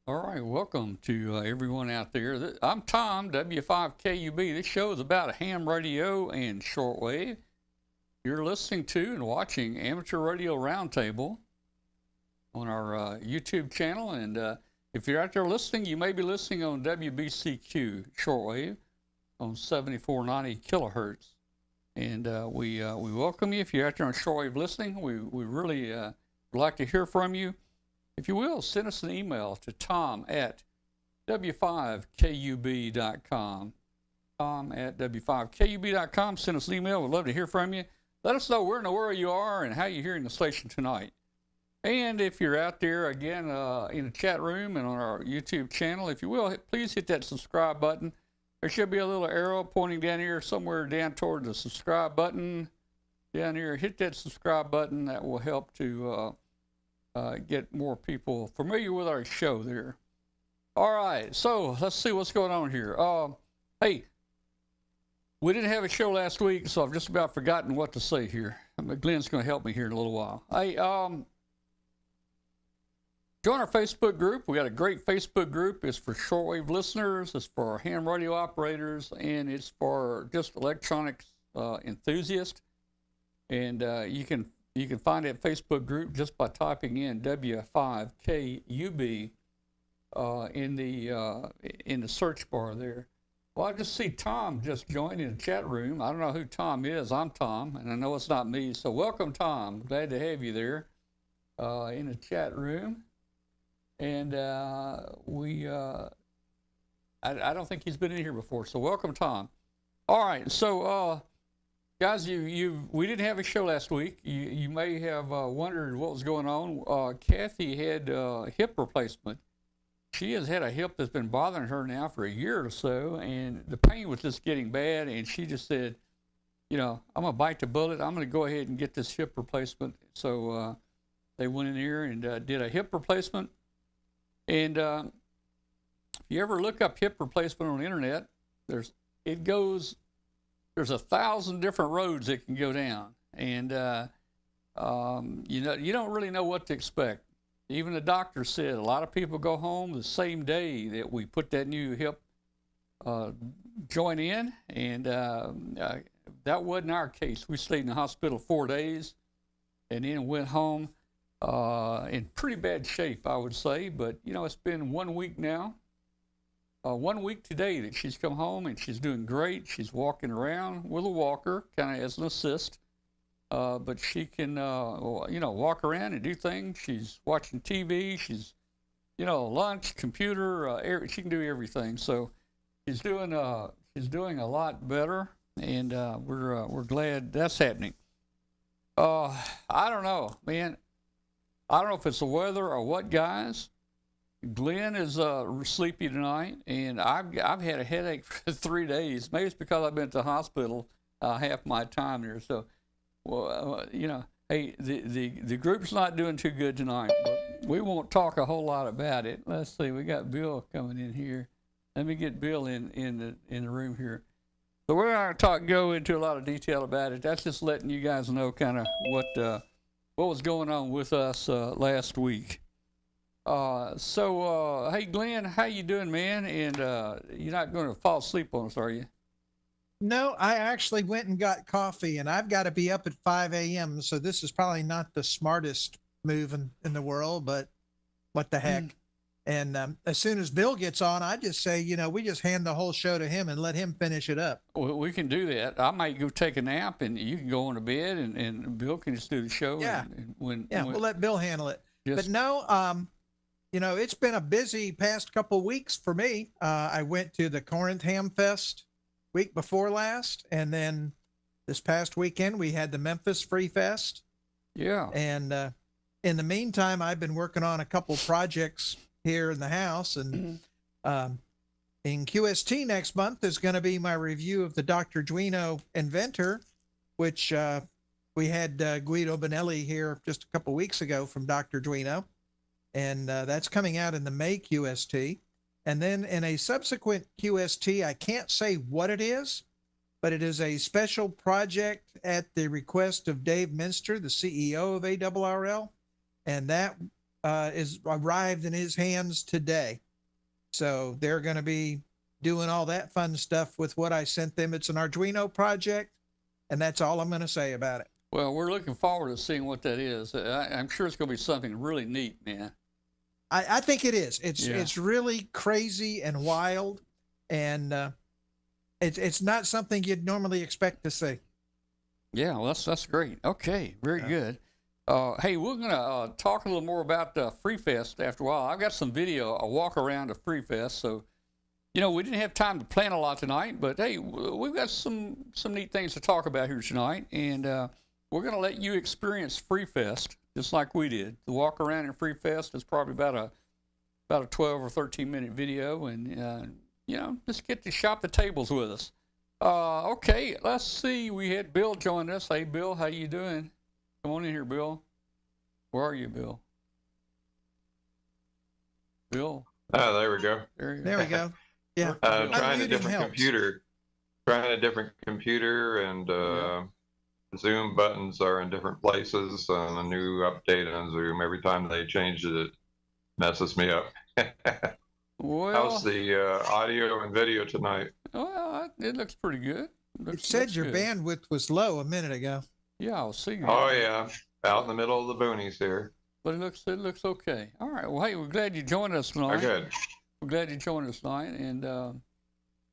All right, welcome to everyone out there. I'm Tom, W5KUB. This show is about ham radio and shortwave. You're listening to and watching Amateur Radio Roundtable on our YouTube channel. And if you're out there listening, you may be listening on WBCQ shortwave on 7490 kilohertz. And we welcome you. If you're out there on shortwave listening, we really would like to hear from you. If you will, send us an email to tom@w5kub.com. tom@w5kub.com. Send us an email. We'd love to hear from you. Let us know where in the world you are and how you're hearing the station tonight. And if you're out there, again, in the chat room and on our YouTube channel, if you will, please hit that subscribe button. There should be a little arrow pointing down here somewhere down toward the subscribe button. Down here, hit that subscribe button. That will help to get more people familiar with our show there. All right, so let's see what's going on here. Hey, we didn't have a show last week, so I've just about forgotten what to say here. Glenn's going to help me here in a little while. Hey, join our Facebook group. We got a great Facebook group. It's for shortwave listeners, it's for ham radio operators, and it's for just electronics enthusiasts. And you can find that Facebook group just by typing in W5KUB in the search bar there. Well, I just see Tom just joined in the chat room. I don't know who Tom is. I'm Tom, and I know it's not me. So welcome, Tom. Glad to have you there in the chat room. And I don't think he's been in here before. So welcome, Tom. All right. So guys, we didn't have a show last week. You may have wondered what was going on. Kathy had hip replacement. She has had a hip that's been bothering her now for a year or so, and the pain was just getting bad. And she just said, I'm gonna bite the bullet. I'm gonna go ahead and get this hip replacement. So they went in there and did a hip replacement. And if you ever look up hip replacement on the internet, there's 1,000 different roads it can go down, and you don't really know what to expect. Even the doctor said a lot of people go home the same day that we put that new hip joint in, and that wasn't our case. We stayed in the hospital 4 days, and then went home in pretty bad shape, I would say. But it's been 1 week now. 1 week today that she's come home, and she's doing great. She's walking around with a walker, kind of as an assist, but she can, walk around and do things. She's watching TV. She's, lunch, computer. She can do everything. So she's doing a lot better, and we're glad that's happening. I don't know, man. I don't know if it's the weather or what, guys. Glenn is sleepy tonight, and I've had a headache for 3 days. Maybe it's because I've been to the hospital half my time there. So, hey, the group's not doing too good tonight, but we won't talk a whole lot about it. Let's see, we got Bill coming in here. Let me get Bill in the room here. So we're not going to go into a lot of detail about it. That's just letting you guys know kind of what was going on with us last week. Hey, Glenn, how you doing, man? And you're not going to fall asleep on us, are you? No, I actually went and got coffee, and I've got to be up at 5 a.m., so this is probably not the smartest move in the world, but what the heck. And as soon as Bill gets on, I just say, we just hand the whole show to him and let him finish it up. Well, we can do that. I might go take a nap, and you can go on to bed, and Bill can just do the show. Yeah, we'll let Bill handle it. But no, it's been a busy past couple weeks for me. I went to the Corinth Hamfest week before last, and then this past weekend we had the Memphis FreeFest. Yeah. And in the meantime, I've been working on a couple projects here in the house, and in QST next month is going to be my review of the Dr. Duino Inventor, which we had Guido Bonelli here just a couple weeks ago from Dr. Duino. And that's coming out in the May QST. And then in a subsequent QST, I can't say what it is, but it is a special project at the request of Dave Minster, the CEO of ARRL. And that is arrived in his hands today. So they're going to be doing all that fun stuff with what I sent them. It's an Arduino project, and that's all I'm going to say about it. Well, we're looking forward to seeing what that is. I'm sure it's going to be something really neat, man. I think it is. It's really crazy and wild, and it's not something you'd normally expect to see. Yeah, well, that's great. Okay, very good. Hey, we're going to talk a little more about FreeFest after a while. I've got some video, a walk around of FreeFest. So, you know, we didn't have time to plan a lot tonight, but hey, we've got some neat things to talk about here tonight. And we're going to let you experience FreeFest just like we did. The walk around in FreeFest is probably about a 12 or 13-minute video. And, you know, just get to shop the tables with us. Okay, let's see. We had Bill join us. Hey, Bill, how you doing? Come on in here, Bill. Where are you, Bill? Bill. Oh, there we go. There we go. Yeah. Trying a different computer. Trying a different computer, and Zoom buttons are in different places. And a new update on Zoom. Every time they change it, it messes me up. Well, how's the audio and video tonight? Well, it looks pretty good. It said your bandwidth was low a minute ago. Yeah, I was seeing. Oh yeah, out in the middle of the boonies here. But it looks okay. All right. Well, hey, we're glad you joined us tonight. Good. We're glad you joined us tonight, and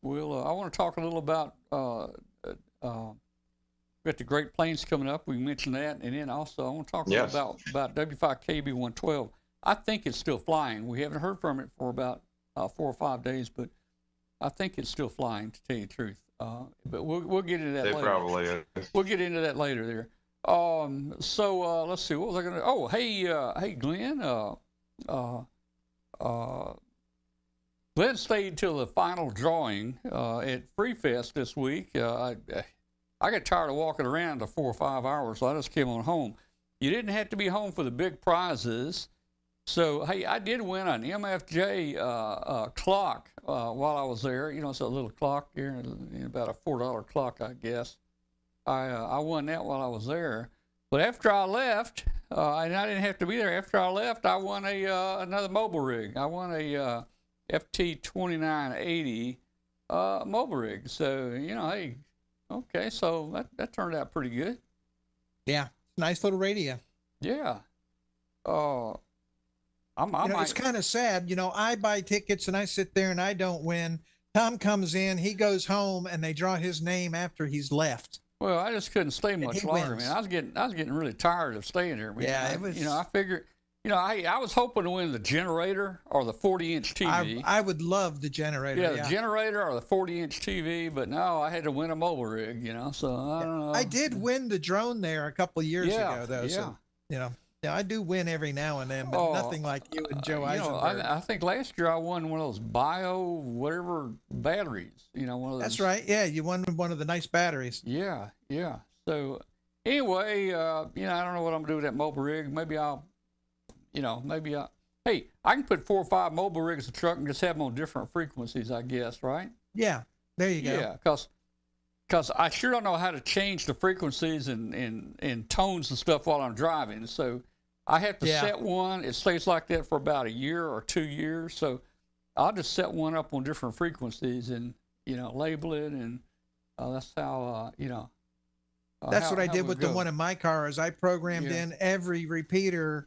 we'll. I want to talk a little about. We got the Great Plains coming up. We mentioned that, and then also I want to talk a little about W5KB 112. I think it's still flying. We haven't heard from it for about 4 or 5 days, but I think it's still flying, to tell you the truth. But we'll get into that later. It probably is. We'll get into that later there. So let's see. What was I going to? Oh, hey, Glenn. Glenn stayed till the final drawing at FreeFest this week. I got tired of walking around for 4 or 5 hours, so I just came on home. You didn't have to be home for the big prizes. So, hey, I did win an MFJ clock while I was there. You know, it's a little clock here, about a $4 clock, I guess. I won that while I was there. But after I left, and I didn't have to be there, after I left, I won another mobile rig. I won a FT2980 mobile rig. So, you know, hey, okay, so that turned out pretty good. Yeah, nice little radio. Yeah. It's kind of sad. You know, I buy tickets and I sit there and I don't win. Tom comes in, he goes home, and they draw his name after he's left. Well, I just couldn't stay much longer, man. I was getting really tired of staying there, man. Yeah, it was. You know, I figured, you know, I was hoping to win the generator or the 40-inch TV. I would love the generator. Yeah, the generator or the 40-inch TV, but no, I had to win a mobile rig. You know, so I don't know. I did win the drone there a couple of years ago, though. Yeah. So, you know. Yeah, I do win every now and then, but nothing like you and Joe Eisenberg. I think last year I won one of those bio whatever batteries. You know, one of those. That's right. Yeah, you won one of the nice batteries. Yeah. So anyway, you know, I don't know what I'm gonna do with that mobile rig. Maybe hey, I can put 4 or 5 mobile rigs in the truck and just have them on different frequencies, I guess, right? Yeah, there you go. Yeah, because I sure don't know how to change the frequencies and tones and stuff while I'm driving. So I have to set one. It stays like that for about a year or 2 years. So I'll just set one up on different frequencies and, you know, label it. And that's how, you know. That's what I did with the one in my car is I programmed in every repeater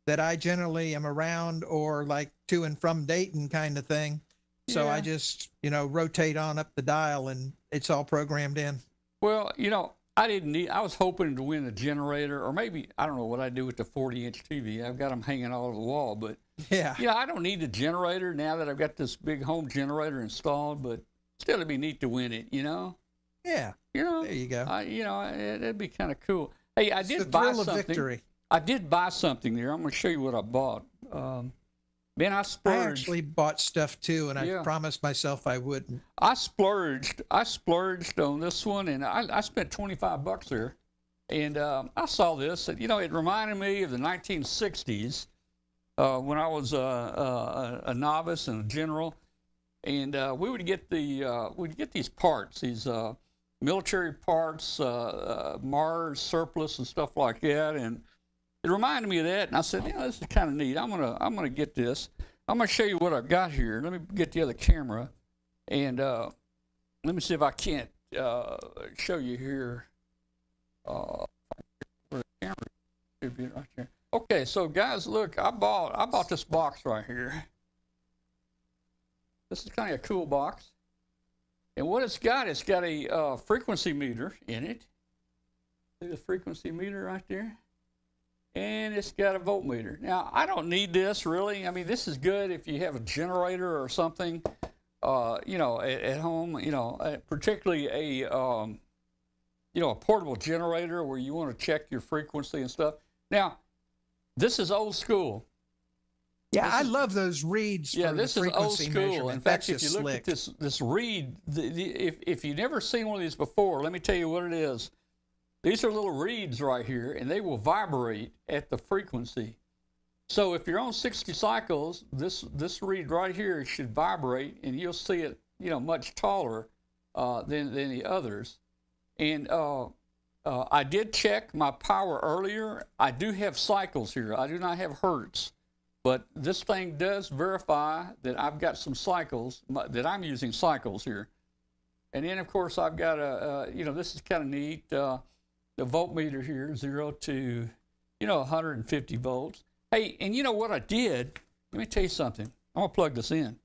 that I generally am around or like to and from Dayton kind of thing. So I just, you know, rotate on up the dial and it's all programmed in. Well, you know, I was hoping to win a generator, or maybe, I don't know what I do with the 40-inch TV. I've got them hanging all over the wall, but I don't need the generator now that I've got this big home generator installed, but still it'd be neat to win it, you know? Yeah. You know, there you go. It'd be kind of cool. Hey, I did buy something. Victory. I did buy something there. I'm going to show you what I bought. Man, I splurged. I actually bought stuff too, and I promised myself I wouldn't. I splurged on this one, and I spent $25 there. And I saw this, and, you know, it reminded me of the 1960s when I was a novice and a general. And we would get these parts, these military parts, Mars surplus and stuff like that. And it reminded me of that, and I said, this is kind of neat. I'm gonna get this. I'm gonna show you what I've got here. Let me get the other camera, and let me see if I can't show you here. Where the camera should be right there. Okay, so guys, look, I bought this box right here. This is kind of a cool box, and what it's got a frequency meter in it. See the frequency meter right there? And it's got a voltmeter. Now, I don't need this really. I mean, this is good if you have a generator or something, at home, particularly a portable generator where you want to check your frequency and stuff. Now, this is old school. Yeah, I love those reeds. Yeah, for this the is old frequency school. measurement. In fact, That's if you just look slick. at this reed, if you've never seen one of these before, let me tell you what it is. These are little reeds right here, and they will vibrate at the frequency. So if you're on 60 cycles, this reed right here should vibrate, and you'll see it, much taller than the others. And I did check my power earlier. I do have cycles here. I do not have hertz, but this thing does verify that I've got some cycles, that I'm using cycles here. And then, of course, I've got this is kind of neat. The voltmeter here, 0 to, 150 volts. Hey, and you know what I did? Let me tell you something. I'm going to plug this in. Let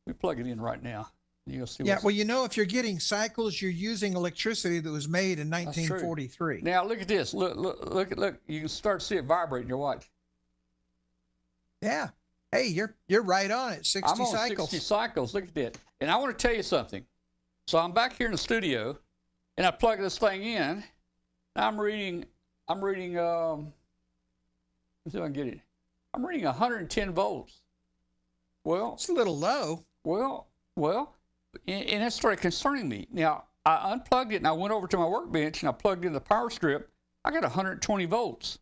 me plug it in right now. You'll see. Yeah, well, if you're getting cycles, you're using electricity that was made in 1943. Now, look at this. Look. You can start to see it vibrating. Your watch. Yeah. Hey, you're right on it. 60 I'm on cycles. 60 cycles. Look at that. And I want to tell you something. So I'm back here in the studio, and I plug this thing in. I'm reading, let's see if I can get it. I'm reading 110 volts. Well, It's a little low. Well, and that started concerning me. Now, I unplugged it and I went over to my workbench and I plugged in the power strip. I got 120 volts.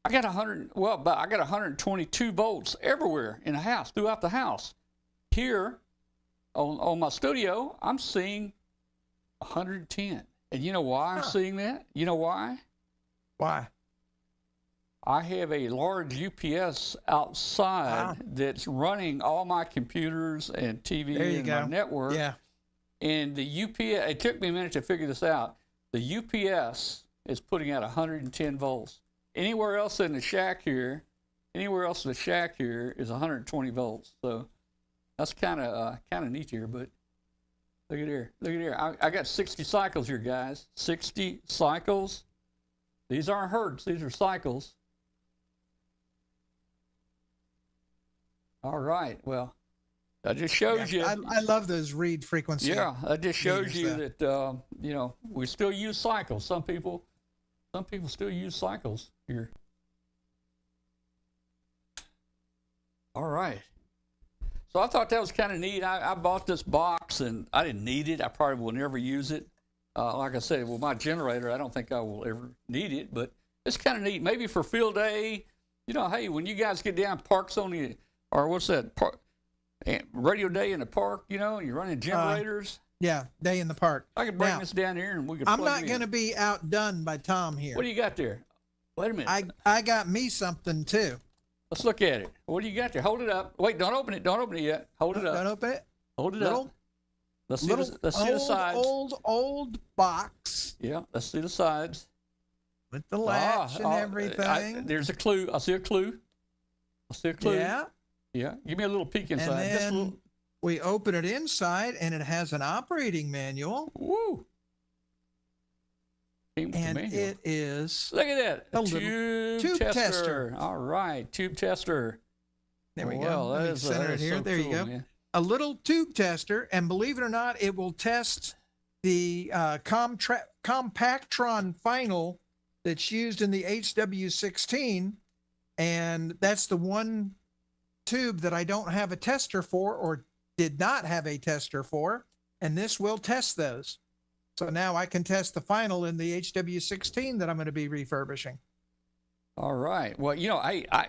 I got 122 volts everywhere in the house, throughout the house. Here on my studio, I'm seeing 110. And you know why I'm seeing that? You know why? Why? I have a large UPS outside that's running all my computers and TV and my network. Yeah. And the UPS, it took me a minute to figure this out. The UPS is putting out 110 volts. Anywhere else in the shack here is 120 volts. So that's kind of neat here, but look at here. I got 60 cycles here, guys. 60 cycles. These aren't hertz. These are cycles. All right. Well, that just shows you. I love those reed frequency. Yeah, that just shows you that we still use cycles. Some people still use cycles here. All right. So I thought that was kind of neat. I bought this box, and I didn't need it. I probably will never use it. Like I said, with my generator, I don't think I will ever need it, but it's kind of neat. Maybe for field day, hey, when you guys get down parks on the, or what's that, radio day in the park, and you're running generators. Yeah, day in the park. I could bring this down here and we could I'm plug not it going to in. be outdone by Tom here. What do you got there? Wait a minute. I got me something too. Let's look at it. What do you got there? Hold it up. Wait, don't open it. Don't open it yet. Hold it up. Don't open it. Hold it up. Let's see the sides. Old box. Yeah, let's see the sides. With the latch and everything. There's a clue. I see a clue. Yeah. Yeah. Give me a little peek inside. And Just a then little. we open it inside, and it has an operating manual. Woo. And it is. Look at that. A tube tester. All right. Tube tester. There we Well, go. Let me center it here. So there you cool, go. Man. A little tube tester, and believe it or not, it will test the Compactron final that's used in the HW16, and that's the one tube that I don't have a tester for, or did not have a tester for, and this will test those. So now I can test the final in the HW16 that I'm going to be refurbishing. All right. Well, I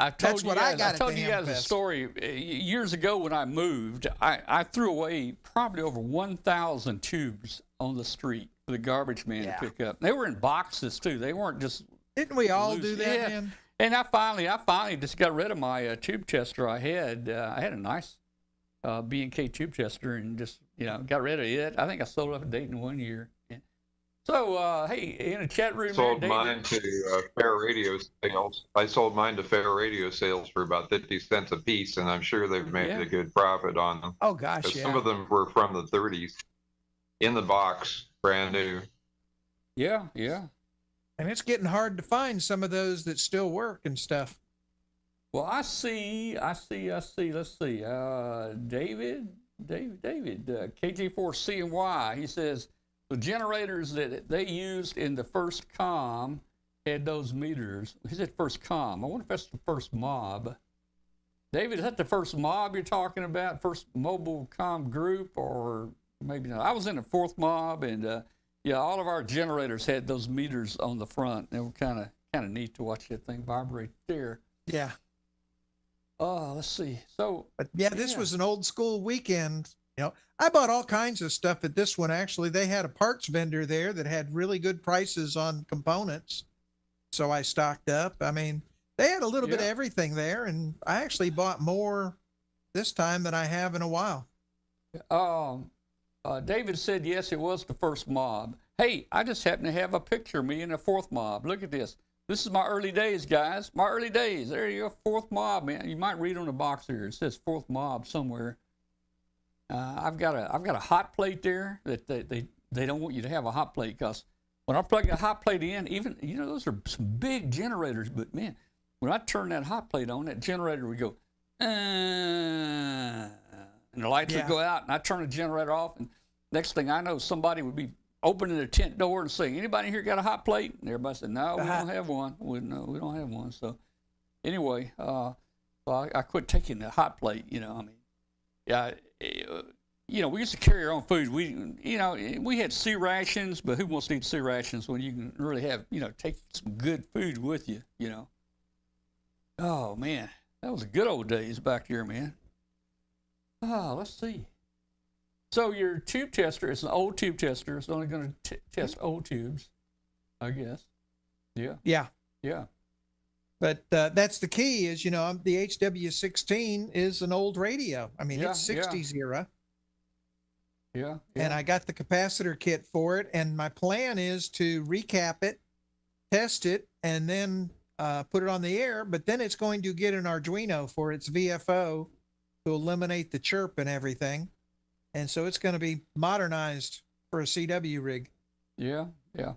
told That's what I got I told at you the guys a Hamfest. story years ago when I moved. I threw away probably over 1,000 tubes on the street for the garbage man to pick up. They were in boxes too. They weren't just Didn't we all loose. do that, Yeah. man? And I finally just got rid of my tube tester I had. I had a nice B&K tube tester and just, got rid of it. I think I sold it up at Dayton 1 year. Yeah. So, hey, in a chat room Sold there, mine to Fair Radio Sales. I sold mine to Fair Radio Sales for about 50 cents a piece, and I'm sure they've made a good profit on them. Oh gosh, 'Cause yeah. some of them were from the 30s, in the box, brand new. Yeah, yeah. And it's getting hard to find some of those that still work and stuff. Well, I see. Let's see. David, KJ4CNY. He says the generators that they used in the first comm had those meters. He said first comm. I wonder if that's the first mob. David, is that the first mob you're talking about? First mobile comm group, or maybe not? I was in the fourth mob, and yeah, all of our generators had those meters on the front. They were kind of neat to watch that thing vibrate there. Yeah. Let's see. So, But yeah, this was an old school weekend. I bought all kinds of stuff at this one. Actually, they had a parts vendor there that had really good prices on components. So I stocked up. I mean, they had a little bit of everything there, and I actually bought more this time than I have in a while. David said, yes, it was the first mob. Hey, I just happen to have a picture of me in the fourth mob. Look at this. This is my early days, guys. My early days. There you go, fourth mob, man. You might read on the box here. It says fourth mob somewhere. I've got a hot plate there that they don't want you to have a hot plate, because when I plug a hot plate in, even those are some big generators, but man, when I turn that hot plate on, that generator would go, and the lights would go out, and I turn the generator off, and next thing I know, somebody would be opening the tent door and saying, "Anybody here got a hot plate?" And everybody said, "No, we don't have one." No, we don't have one. So anyway, so I quit taking the hot plate. Yeah. We used to carry our own food. We had C rations, but who wants to eat C rations when you can really have, take some good food with you, Oh, man, that was the good old days back there, man. Let's see. So your tube tester is an old tube tester. It's only going to test old tubes, I guess. Yeah. Yeah. Yeah. But that's the key is, the HW16 is an old radio. I mean, it's 60s era. Yeah. And I got the capacitor kit for it. And my plan is to recap it, test it, and then put it on the air. But then it's going to get an Arduino for its VFO to eliminate the chirp and everything. And so it's going to be modernized for a CW rig. Yeah. Yeah.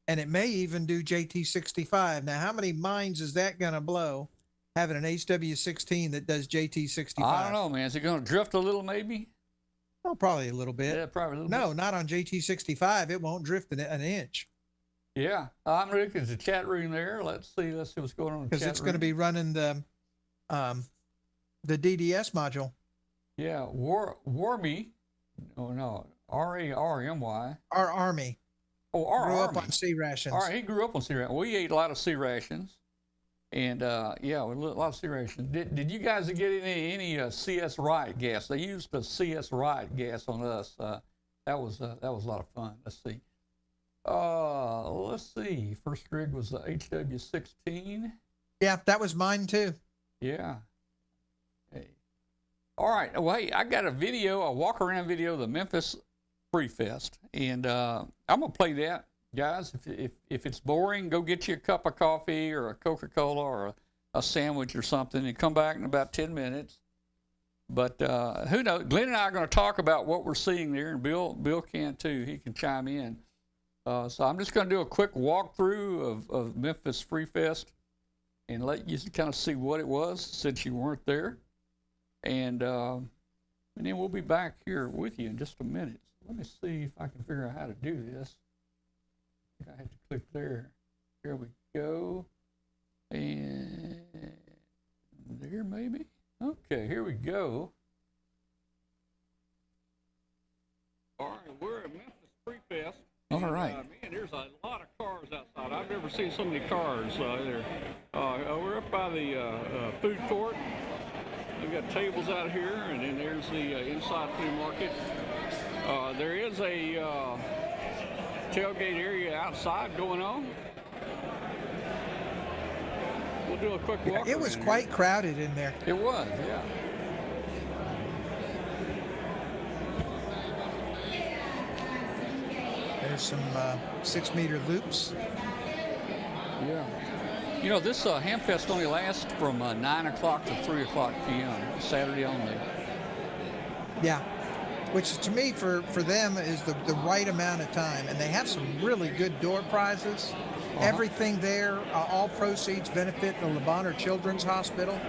And it may even do JT65. Now, how many minds is that going to blow, having an HW16 that does JT65? I don't know, man. Is it going to drift a little, maybe? Oh, probably a little bit. Yeah, probably a little bit. No, not on JT65. It won't drift an inch. Yeah. I'm looking at the chat room there. Let's see what's going on in the chat room. Because it's going to be running the DDS module. Yeah. Warmy. Oh, no. R-A-R-M-Y. Our Army. Oh, our grew Army. up on C rations. All right, he grew up on C rations. We ate a lot of C rations, and a lot of C rations. Did you guys get any CS Riot gas? They used the CS Riot gas on us. That was a lot of fun. Let's see. First rig was the HW16. Yeah, that was mine too. Yeah. Hey. All right. Well, hey, I got a walk around video of the Memphis FreeFest, and I'm gonna play that, guys. If it's boring, go get you a cup of coffee or a Coca-Cola or a sandwich or something, and come back in about 10 minutes. But who knows? Glenn and I are going to talk about what we're seeing there, and Bill can too. He can chime in. So I'm just going to do a quick walkthrough of Memphis FreeFest and let you kind of see what it was since you weren't there, and then we'll be back here with you in just a minute. Let me see if I can figure out how to do this. I think I had to click there. Here we go. And there maybe. Okay, here we go. All right, we're at Memphis FreeFest. All right. Man, there's a lot of cars outside. I've never seen so many cars there. We're up by the food court. We've got tables out here, and then there's the inside flea market. There is a tailgate area outside going on. we'll do a quick walk. It was around quite here. crowded in there. It was, yeah. There's some 6-meter loops. Yeah. You know, this hamfest only lasts from 9 o'clock to 3 o'clock p.m. Saturday only. Yeah, which to me for them is the right amount of time, and they have some really good door prizes. Everything there, all proceeds benefit the Le Bonheur Children's Hospital.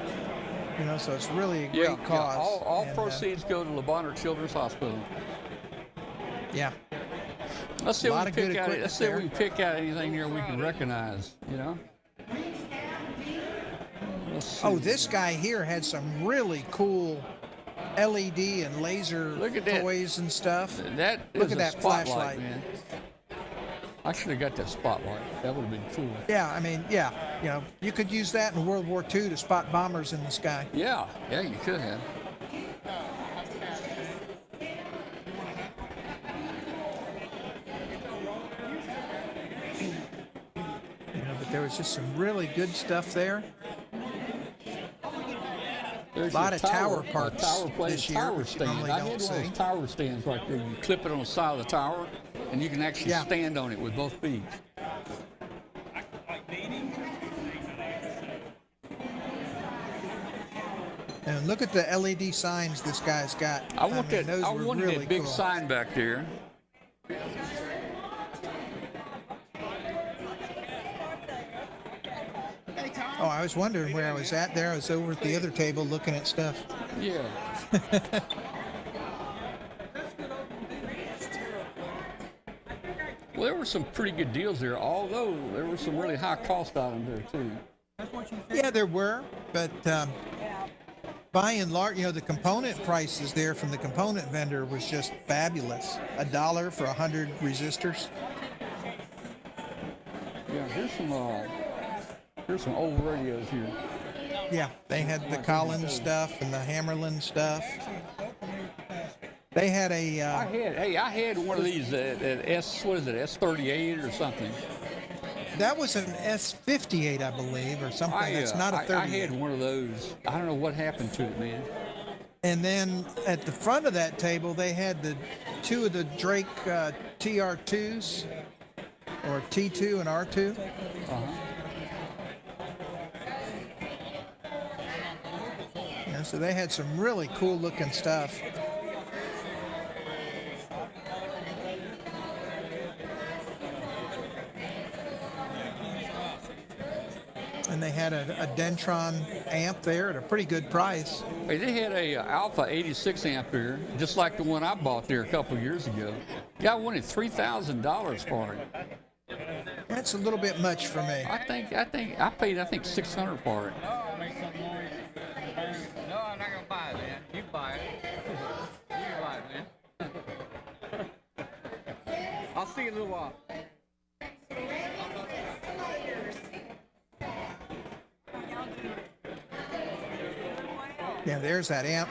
You know, so it's really a great cause. Yeah. All proceeds go to Le Bonheur Children's Hospital. Yeah. Let's see if we can pick out. Let's see if we can pick out anything here we can recognize. You know. Oh, this guy here had some really cool LED and laser toys and stuff. Look at that flashlight, man. I should have got that spotlight. That would have been cool. Yeah, I mean, yeah, you know, you could use that in World War II to spot bombers in the sky. Yeah, you could have. You know, but there was just some really good stuff there. There's a lot of tower parks this year. Tower stand. I had one of those tower stands right there. You clip it on the side of the tower, and you can actually stand on it with both feet. And look at the LED signs this guy's got. I wanted really that big cool. sign back there. Oh, I was wondering where I was at there. I was over at the other table looking at stuff. Yeah. Well, there were some pretty good deals there, although there were some really high cost items there too. Yeah, there were, but by and large, you know, the component prices there from the component vendor was just fabulous. $1 for 100 resistors. Yeah, here's some old radios here. Yeah, they had the Collins stuff and the Hammerlin stuff. They had a. I had one of these at S38 or something. That was an S58, I believe, or something. That's not a 38. I had one of those. I don't know what happened to it, man. And then at the front of that table, they had the two of the Drake TR2s, or T2 and R2. Yeah, so they had some really cool looking stuff. And they had a Dentron amp there at a pretty good price. Hey, they had a Alpha 86 amp here, just like the one I bought there a couple years ago. Guy wanted $3,000 for it. That's a little bit much for me. I paid $600 for it. No, I'm not gonna buy it, man. You buy it. You buy it, man. I'll see you in a little while. Yeah, there's that amp.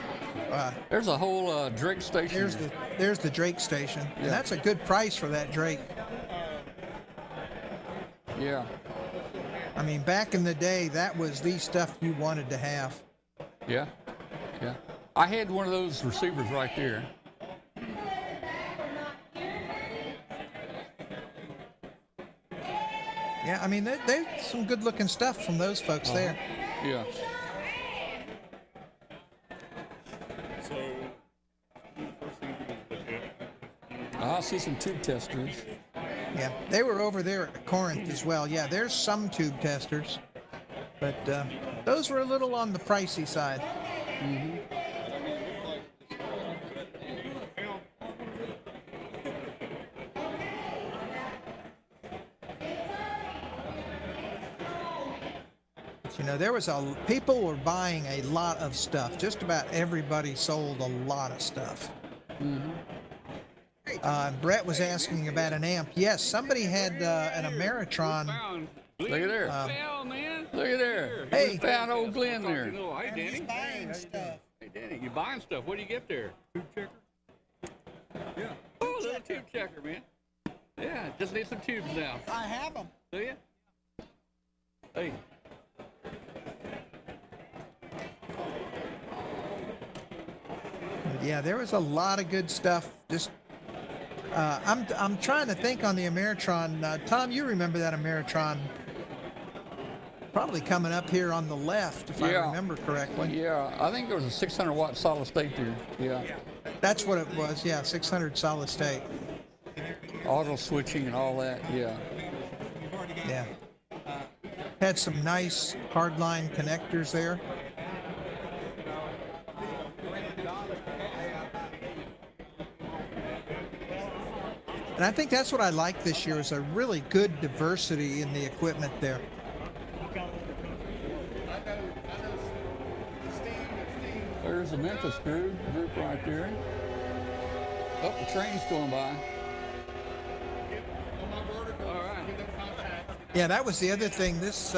There's a whole Drake station. There's the Drake station, and that's a good price for that Drake. Yeah. I mean, back in the day, that was the stuff you wanted to have. Yeah. I had one of those receivers right there. Yeah, I mean, there's some good-looking stuff from those folks there. Yeah. I see some tube testers. Yeah, they were over there at Corinth as well. Yeah, there's some tube testers, but those were a little on the pricey side. Mm-hmm. But, you know, there was people were buying a lot of stuff. Just about everybody sold a lot of stuff. Mm-hmm. Brett was asking about an amp. Yes, somebody had an Ameritron. Look at there. Look at there. Hey. We found old Glenn there. Hey, Danny. Buying stuff. Hey, Danny, you buying stuff? What do you get there? Tube checker? Yeah. Oh, a little tube checker, man. Yeah, just need some tubes now. I have them. Do you? Hey. Yeah, there was a lot of good stuff. Just I'm trying to think on the Ameritron. Tom, you remember that Ameritron? Probably coming up here on the left, if I remember correctly. Yeah, I think there was a 600 watt solid state there. Yeah. That's what it was. Yeah, 600 solid state. Auto switching and all that. Yeah. Yeah. Had some nice hardline connectors there. And I think that's what I like this year is a really good diversity in the equipment there. There's the Memphis group right there. Oh, the train's going by. All right. Yeah, that was the other thing. This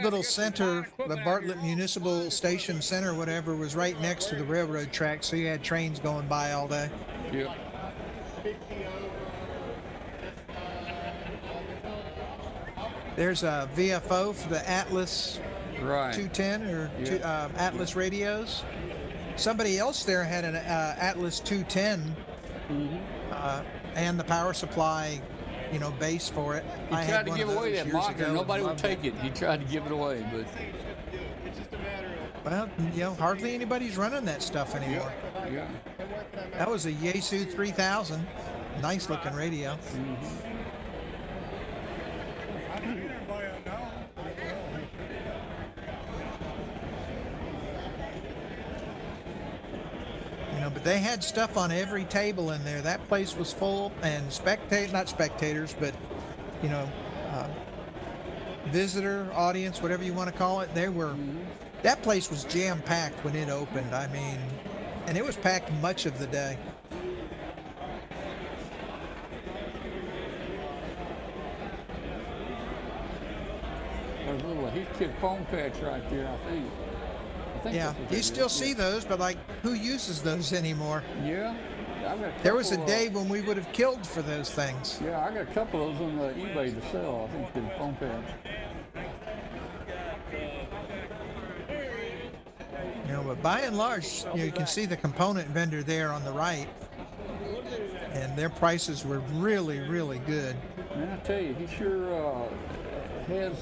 little center, the Bartlett Municipal Station Center, whatever, was right next to the railroad track, so you had trains going by all day. Yeah. There's a VFO for the Atlas Right. 210 or Atlas radios. Somebody else there had an Atlas 210 and the power supply, base for it. He tried to give away that monitor. Nobody would take it. He tried to give it away, but well, hardly anybody's running that stuff anymore. yeah. That was a Yaesu 3000. Nice looking radio. But they had stuff on every table in there. That place was full, and not spectators, but visitor, audience, whatever you want to call it. That place was jam packed when it opened. I mean, and it was packed much of the day. There's a little Heathkit foam patch right there, I think. Yeah, you still see those, but who uses those anymore? Yeah. There was a day when we would have killed for those things. Yeah, I got a couple of those on eBay to sell. I think the foam patch. But by and large, you can see the component vendor there on the right, and their prices were really, really good. Man, I tell you, he sure has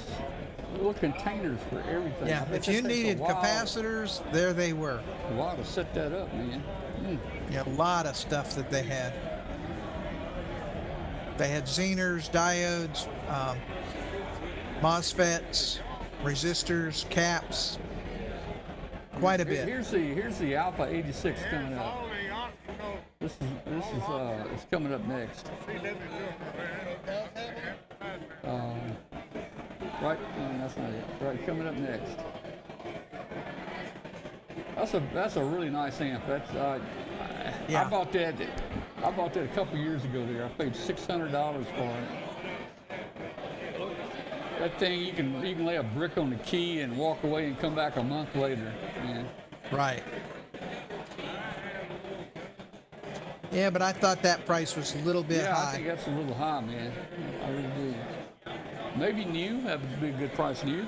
little containers for everything. Yeah, if you needed capacitors, there they were. A while to set that up, man. Yeah, a lot of stuff that they had. They had Zeners, diodes, MOSFETs, resistors, caps. Quite a bit. Here's the Alpha 86 coming up. This is it's coming up next. Right, no, that's not it. Right, coming up next. That's a really nice amp. That's yeah. I bought that a couple years ago. There, I paid $600 for it. That thing, you can lay a brick on the key and walk away and come back a month later, man. Right. Yeah, but I thought that price was a little bit high. I think that's a little high, man. I really do. Maybe new, that would be a good price new.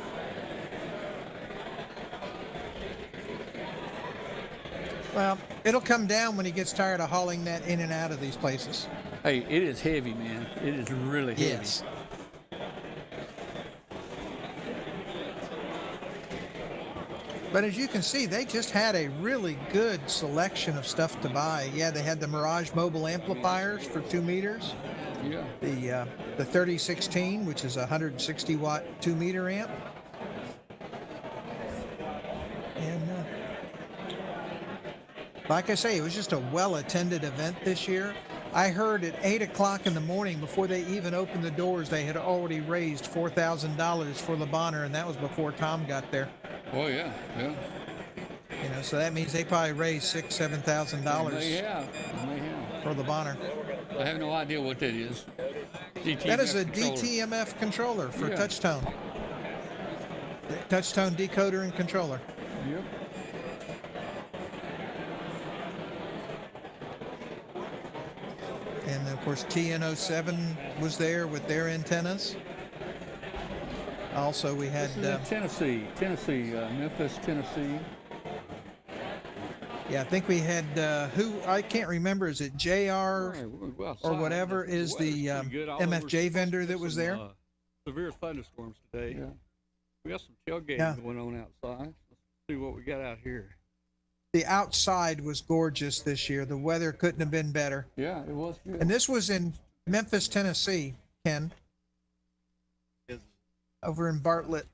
Well, it'll come down when he gets tired of hauling that in and out of these places. Hey, it is heavy, man. It is really heavy. Yes. But as you can see, they just had a really good selection of stuff to buy. Yeah, they had the Mirage mobile amplifiers for 2 meters. Yeah. The 3016, which is a 160 watt 2 meter amp. And like I say, it was just a well attended event this year. I heard at 8 o'clock in the morning, before they even opened the doors, they had already raised $4,000 for Le Bonheur, and that was before Tom got there. Oh yeah, yeah. So that means they probably raised $6,000-$7,000. They have. For Le Bonheur. I have no idea what that is. That is a DTMF controller for Touchtone. Touchtone decoder and controller. Yep. And of course TN07 was there with their antennas. Also we had Tennessee, Memphis, Tennessee. Yeah, I think we had who I can't remember. Is it JR Right, we're or outside. whatever The is weather's the pretty good. Although we're MFJ supposed to vendor get that was some, there? Severe thunderstorms today. Yeah. We got some tailgating Yeah. going on outside. Let's see what we got out here. The outside was gorgeous this year. The weather couldn't have been better. Yeah, it was good. And this was in Memphis, Tennessee, Ken, over in Bartlett.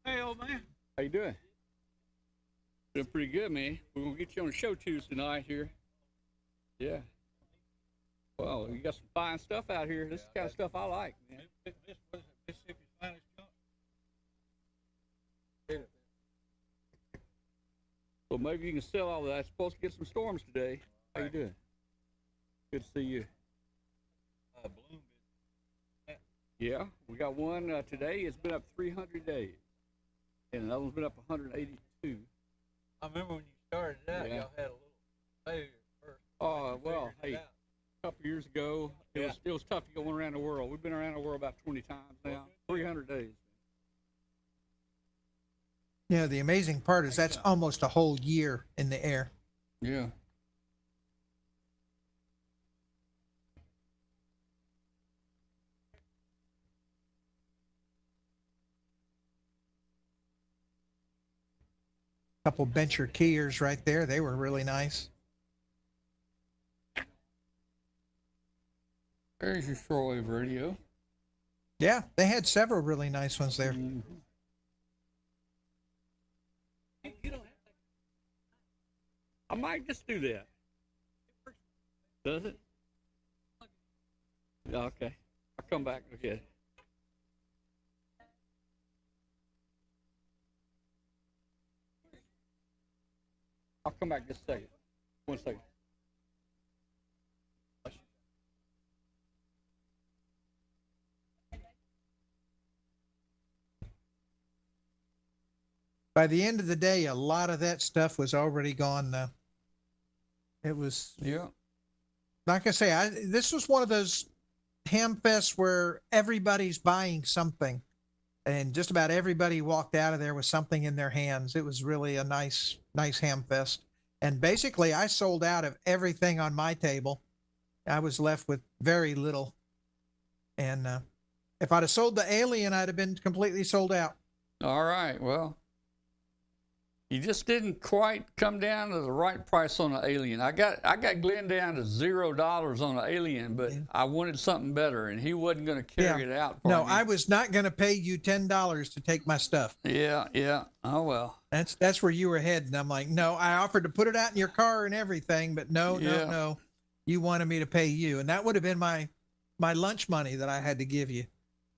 Hey, old man. How you doing? Doing pretty good, man. We're gonna get you on the show Tuesday night here. Yeah. Well, you got some fine stuff out here. This is the kind of stuff I like, man. Mississippi's finest junk. Well, maybe you can sell all that. It's supposed to get some storms today. How you doing? Good to see you. Yeah, we got one today. It's been up 300 days. And another one's been up 182. I remember when you started out, Yeah. y'all had a little failure first. Oh, well, Figured it hey, out. a couple years ago, it was tough to go around the world. We've been around the world about 20 times now. 300 days. Yeah, the amazing part is that's almost a whole year in the air. Yeah. Couple bencher keyers right there. They were really nice. There's your shortwave radio. Yeah, they had several really nice ones there. Mhm. I might just do that. Does it? Yeah, okay. I'll come back. Okay. I'll come back just a second. 1 second. By the end of the day, a lot of that stuff was already gone though. It was, Yeah. like I say, this was one of those ham fests where everybody's buying something, and just about everybody walked out of there with something in their hands. It was really a nice ham fest. And basically, I sold out of everything on my table. I was left with very little. And if I'd have sold the alien, I'd have been completely sold out. All right. Well, you just didn't quite come down to the right price on the alien. I got Glenn down to $0 on the alien, but I wanted something better, and he wasn't going to carry it out for No, me. I was not going to pay you $10 to take my stuff. Yeah, yeah. Oh well. That's where you were heading. I'm like, no, I offered to put it out in your car and everything, but no. You wanted me to pay you, and that would have been my lunch money that I had to give you.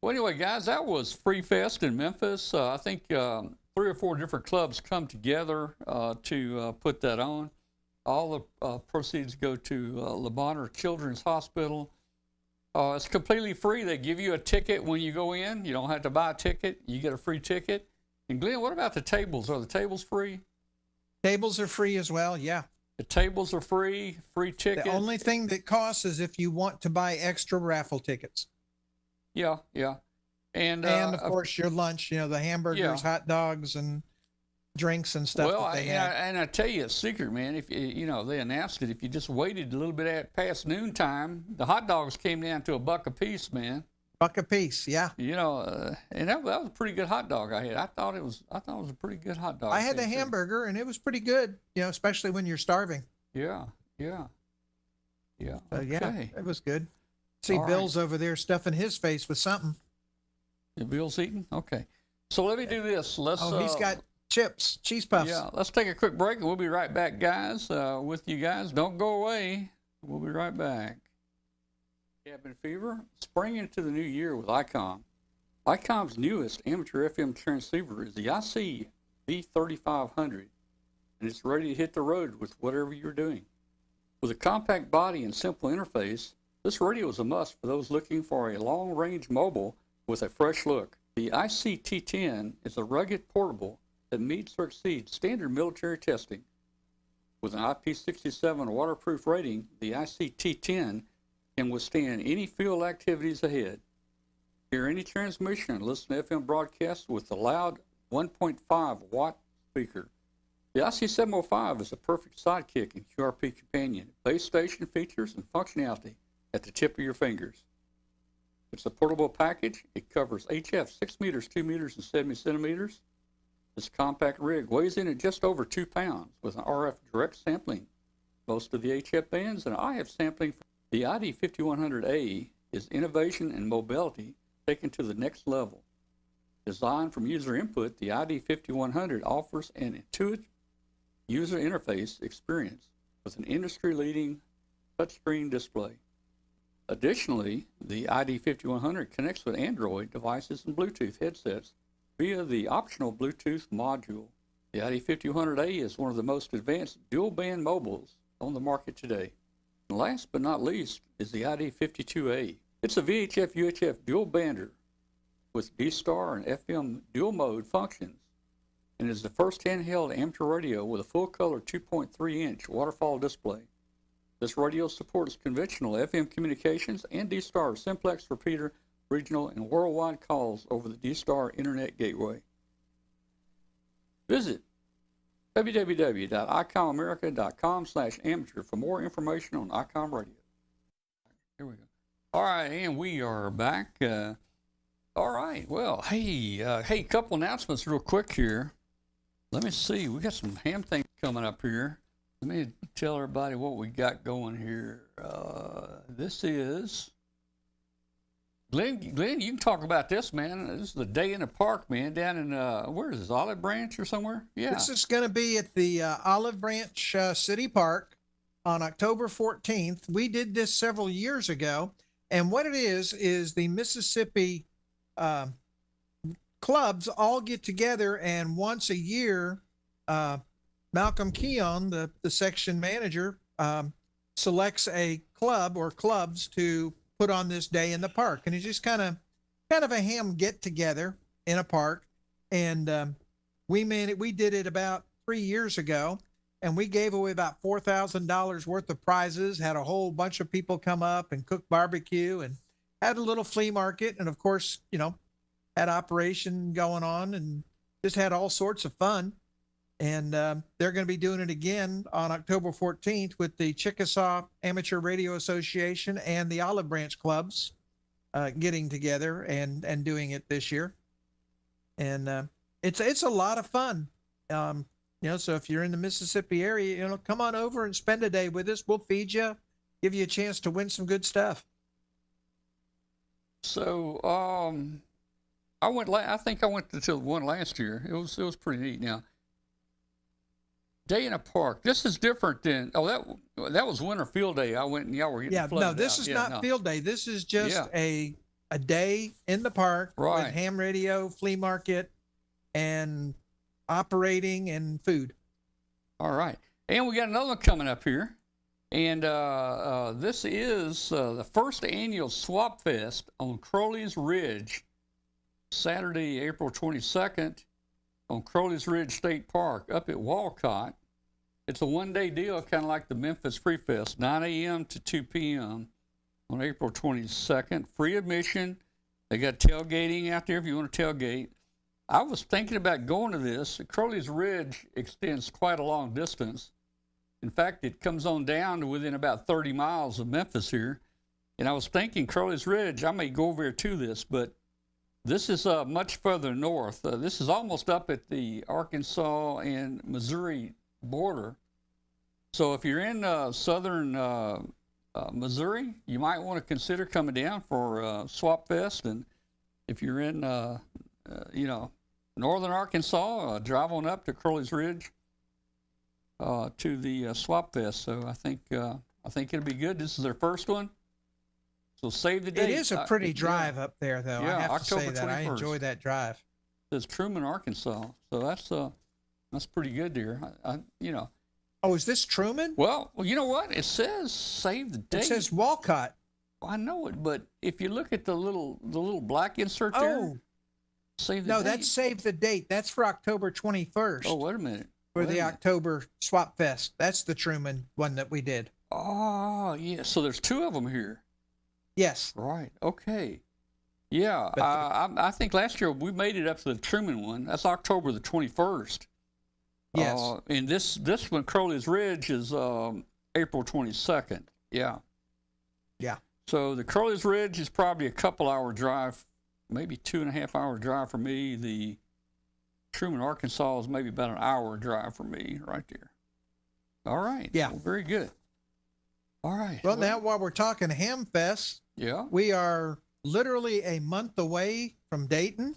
Well, anyway, guys, that was FreeFest in Memphis. I think 3 or 4 different clubs come together to put that on. All the proceeds go to Le Bonheur Children's Hospital. It's completely free. They give you a ticket when you go in. You don't have to buy a ticket. You get a free ticket. And Glenn, what about the tables? Are the tables free? Tables are free as well. Yeah. The tables are free ticket. The only thing that costs is if you want to buy extra raffle tickets. Yeah, yeah. And of course your lunch, the hamburgers, hot dogs, and drinks and stuff that they have. And I tell you a secret, man. If they announced it, if you just waited a little bit past noontime, the hot dogs came down to $1 a piece, man. $1 a piece, yeah. And that was a pretty good hot dog I had. I thought it was a pretty good hot dog. I had the hamburger, and it was pretty good. Especially when you're starving. Yeah, yeah, yeah. So, Okay. yeah, it was good. See All Bill's over there stuffing his face with something. Bill's eating. Okay. So let me do this. He's got chips, cheese puffs. Yeah, let's take a quick break, and we'll be right back, guys, with you guys. Don't go away. We'll be right back. Cabin fever, spring into the new year with Icom. Icom's newest amateur FM transceiver is the IC V3500, and it's ready to hit the road with whatever you're doing. With a compact body and simple interface, this radio is a must for those looking for a long-range mobile with a fresh look. The IC-T10 is a rugged portable that meets or exceeds standard military testing. With an IP67 waterproof rating, the ICT-10 can withstand any field activities ahead. Hear any transmission and listen to FM broadcasts with the loud 1.5 watt speaker. The IC705 is a perfect sidekick and QRP companion. Base station features and functionality at the tip of your fingers. It's a portable package. It covers HF 6 meters, 2 meters, and 70 centimeters. This compact rig weighs in at just over 2 pounds with an RF direct sampling. Most of the HF bands and IF sampling. The ID5100A is innovation and mobility taken to the next level. Designed from user input, the ID5100 offers an intuitive user interface experience with an industry-leading touchscreen display. Additionally, the ID5100 connects with Android devices and Bluetooth headsets via the optional Bluetooth module. The ID5100A is one of the most advanced dual-band mobiles on the market today. And last but not least is the ID52A. It's a VHF-UHF dual-bander with D-Star and FM dual-mode functions, and is the first handheld amateur radio with a full-color 2.3-inch waterfall display. This radio supports conventional FM communications and D-Star simplex repeater, regional, and worldwide calls over the D-Star Internet Gateway. Visit www.icomamerica.com/amateur for more information on Icom Radio. Here we go. All right, and we are back. All right, well, hey, couple announcements real quick here. Let me see, we got some ham things coming up here. Let me tell everybody what we got going here. This is, Glenn, you can talk about this, man. This is the day in the park, man, down in, where is this, Olive Branch or somewhere? Yeah. This is going to be at the Olive Branch City Park on October 14th. We did this several years ago. And what it is the Mississippi clubs all get together, and once a year, Malcolm Keon, the section manager, selects a club or clubs to put on this day in the park. And it's just kind of a ham get together in a park. And we did it about 3 years ago, and we gave away about $4,000 worth of prizes, had a whole bunch of people come up and cook barbecue, and had a little flea market, and of course, had operation going on, and just had all sorts of fun. And they're going to be doing it again on October 14th with the Chickasaw Amateur Radio Association and the Olive Branch clubs getting together and doing it this year. And it's a lot of fun. So if you're in the Mississippi area, come on over and spend a day with us. We'll feed you, give you a chance to win some good stuff. So I think I went to one last year. It was pretty neat. Now, day in a park. This is different than that was Winter Field Day. I went and y'all were getting flooded. No, this is not field day. This is just a day in the park with ham radio, flea market, and operating and food. All right, and we got another one coming up here, and this is the first annual Swap Fest on Crowley's Ridge, Saturday, April 22nd. On Crowley's Ridge State Park up at Walcott. It's a one-day deal, kind of like the Memphis FreeFest, 9 a.m. to 2 p.m. on April 22nd. Free admission. They got tailgating out there if you want to tailgate. I was thinking about going to this. Crowley's Ridge extends quite a long distance. In fact, it comes on down to within about 30 miles of Memphis here. And I was thinking Crowley's Ridge, I may go over there to this, but this is much further north. This is almost up at the Arkansas and Missouri border. So if you're in southern Missouri, you might want to consider coming down for Swap Fest. And if you're in, northern Arkansas, drive on up to Crowley's Ridge to the Swap Fest. So I think it'll be good. This is their first one. So save the date. It is a pretty drive up there, though. Yeah, I have October to say that 21st. I enjoy that drive. It's Truman, Arkansas. So that's pretty good there. Oh, is this Truman? Well, you know what? It says save the date. It says Walcott. I know it, but if you look at the little black insert there, save the date. No, that's save the date. That's for October 21st. Oh, wait a minute. for the Really? October Swap Fest. That's the Truman one that we did. Oh, yeah. So there's two of them here. Yes. Right. Okay. Yeah. But I think last year we made it up to the Truman one. That's October the 21st. Yes. And this one, Crowley's Ridge, is April 22nd. Yeah. Yeah. So the Crowley's Ridge is probably a couple-hour drive, maybe 2.5-hour drive for me. The Truman, Arkansas is maybe about an hour drive for me right there. All right. Yeah. Well, very good. All right. Well, now while we're talking Hamfest, Yeah. we are literally a month away from Dayton.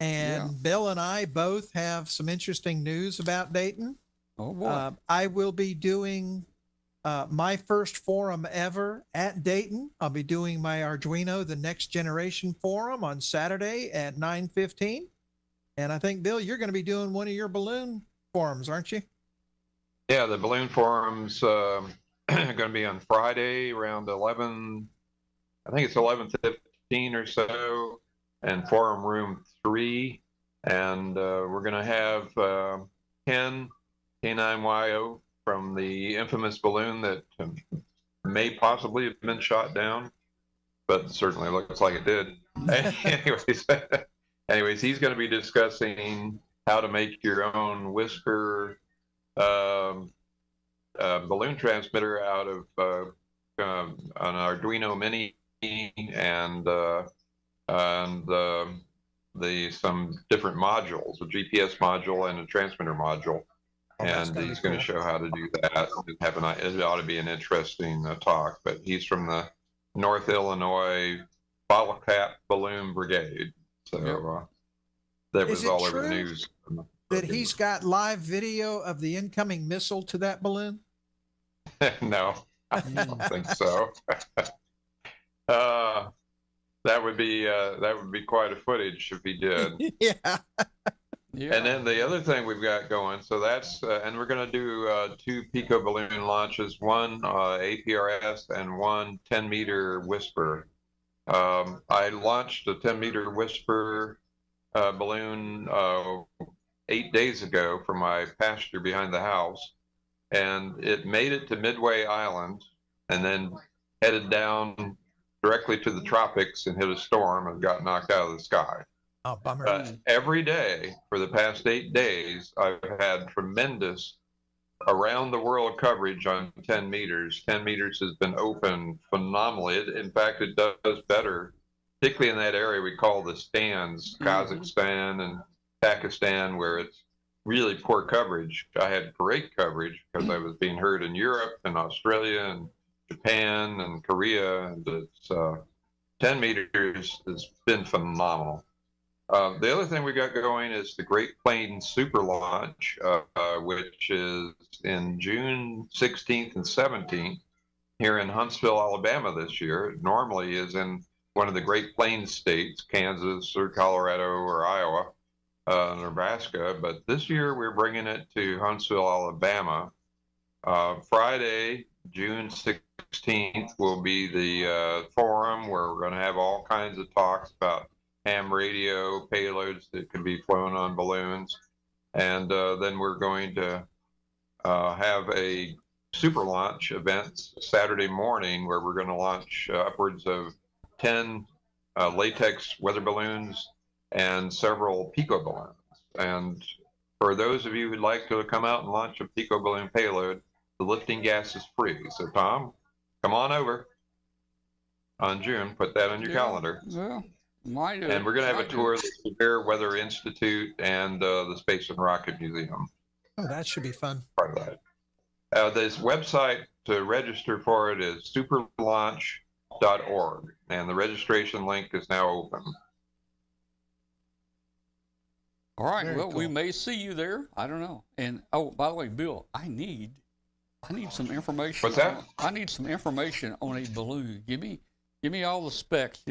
And Yeah. Bill and I both have some interesting news about Dayton. Oh, boy. I will be doing my first forum ever at Dayton. I'll be doing my Arduino, the Next Generation Forum on Saturday at 9:15. And I think, Bill, you're going to be doing one of your balloon forums, aren't you? Yeah, the balloon forum's going to be on Friday around 11. I think it's 11:15 or so, and forum room 3. And we're going to have Ken K9YO from the infamous balloon that may possibly have been shot down, but certainly looks like it did. anyways, he's going to be discussing how to make your own Whisper balloon transmitter out of an Arduino Mini and some different modules, a GPS module and a transmitter module. that's And gonna he's be going to cool. show how to do that. It ought to be an interesting talk. But he's from the North Illinois Bottle Cap Balloon Brigade. So that Is was it all over the true news. that he's got live video of the incoming missile to that balloon? No, I don't think so. That would be quite a footage if he did. Yeah. Yeah. And then the other thing we've got going, so that's, and we're going to do 2 Pico balloon launches, one APRS and one 10-meter Whisper. I launched a 10-meter Whisper balloon 8 days ago from my pasture behind the house, and it made it to Midway Island and then headed down directly to the tropics and hit a storm and got knocked out of the sky. Oh, bummer. But every day for the past 8 days, I've had tremendous around the world coverage on 10 meters. 10 meters has been open phenomenally. In fact, it does better, particularly in that area we call the stands, Kazakhstan and Pakistan, where it's really poor coverage. I had great coverage because I was being heard in Europe and Australia and Japan and Korea. And it's 10 meters has been phenomenal. The other thing we got going is the Great Plains Super Launch, which is in June 16th and 17th here in Huntsville, Alabama this year. It normally is in one of the Great Plains states, Kansas or Colorado or Iowa, Nebraska. But this year we're bringing it to Huntsville, Alabama. Friday, June 16th will be the forum where we're going to have all kinds of talks about ham radio payloads that can be flown on balloons. And then we're going to have a super launch event Saturday morning where we're going to launch upwards of 10 latex weather balloons and several Pico balloons. And for those of you who'd like to come out and launch a Pico balloon payload, the lifting gas is free. So Tom, come on over on June, put that on your calendar. Well, and we're going to have a tour of the Severe Weather Institute and the Space and Rocket Museum. Oh, that should be fun. Part of that. This website to register for it is superlaunch.org, and the registration link is now open. All right. Very Well, we cool. may see you there. I don't know. And oh, by the way, Bill, I need some information. What's that? I need some information on a balloon. Give me all the specs.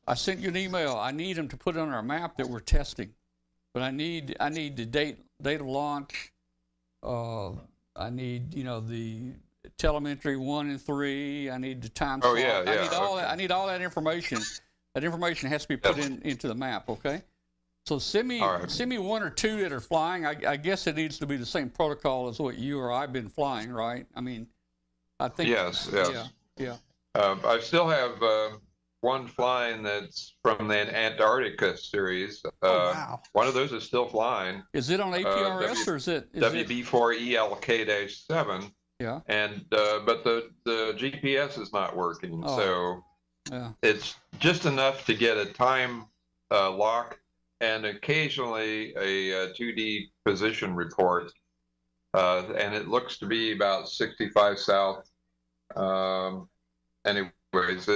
I sent you an email. I need them to put it on our map that we're testing. But I need the date of launch. I need the telemetry 1 and 3. I need the time slot. Yeah, I need all okay. that. I need all that information. That information has to be put into the map. Okay. So send me All right. send me one or two that are flying. I guess it needs to be the same protocol as what you or I've been flying, right? I mean, I think. Yes. Yeah. I still have one flying that's from the Antarctica series. Oh, wow. One of those is still flying. Is it on APRS or is it? WB4ELK-7. Yeah. And but the GPS is not working, Oh. so Yeah. it's just enough to get a time lock and occasionally a 2D position report, and it looks to be about 65 south. Anyways,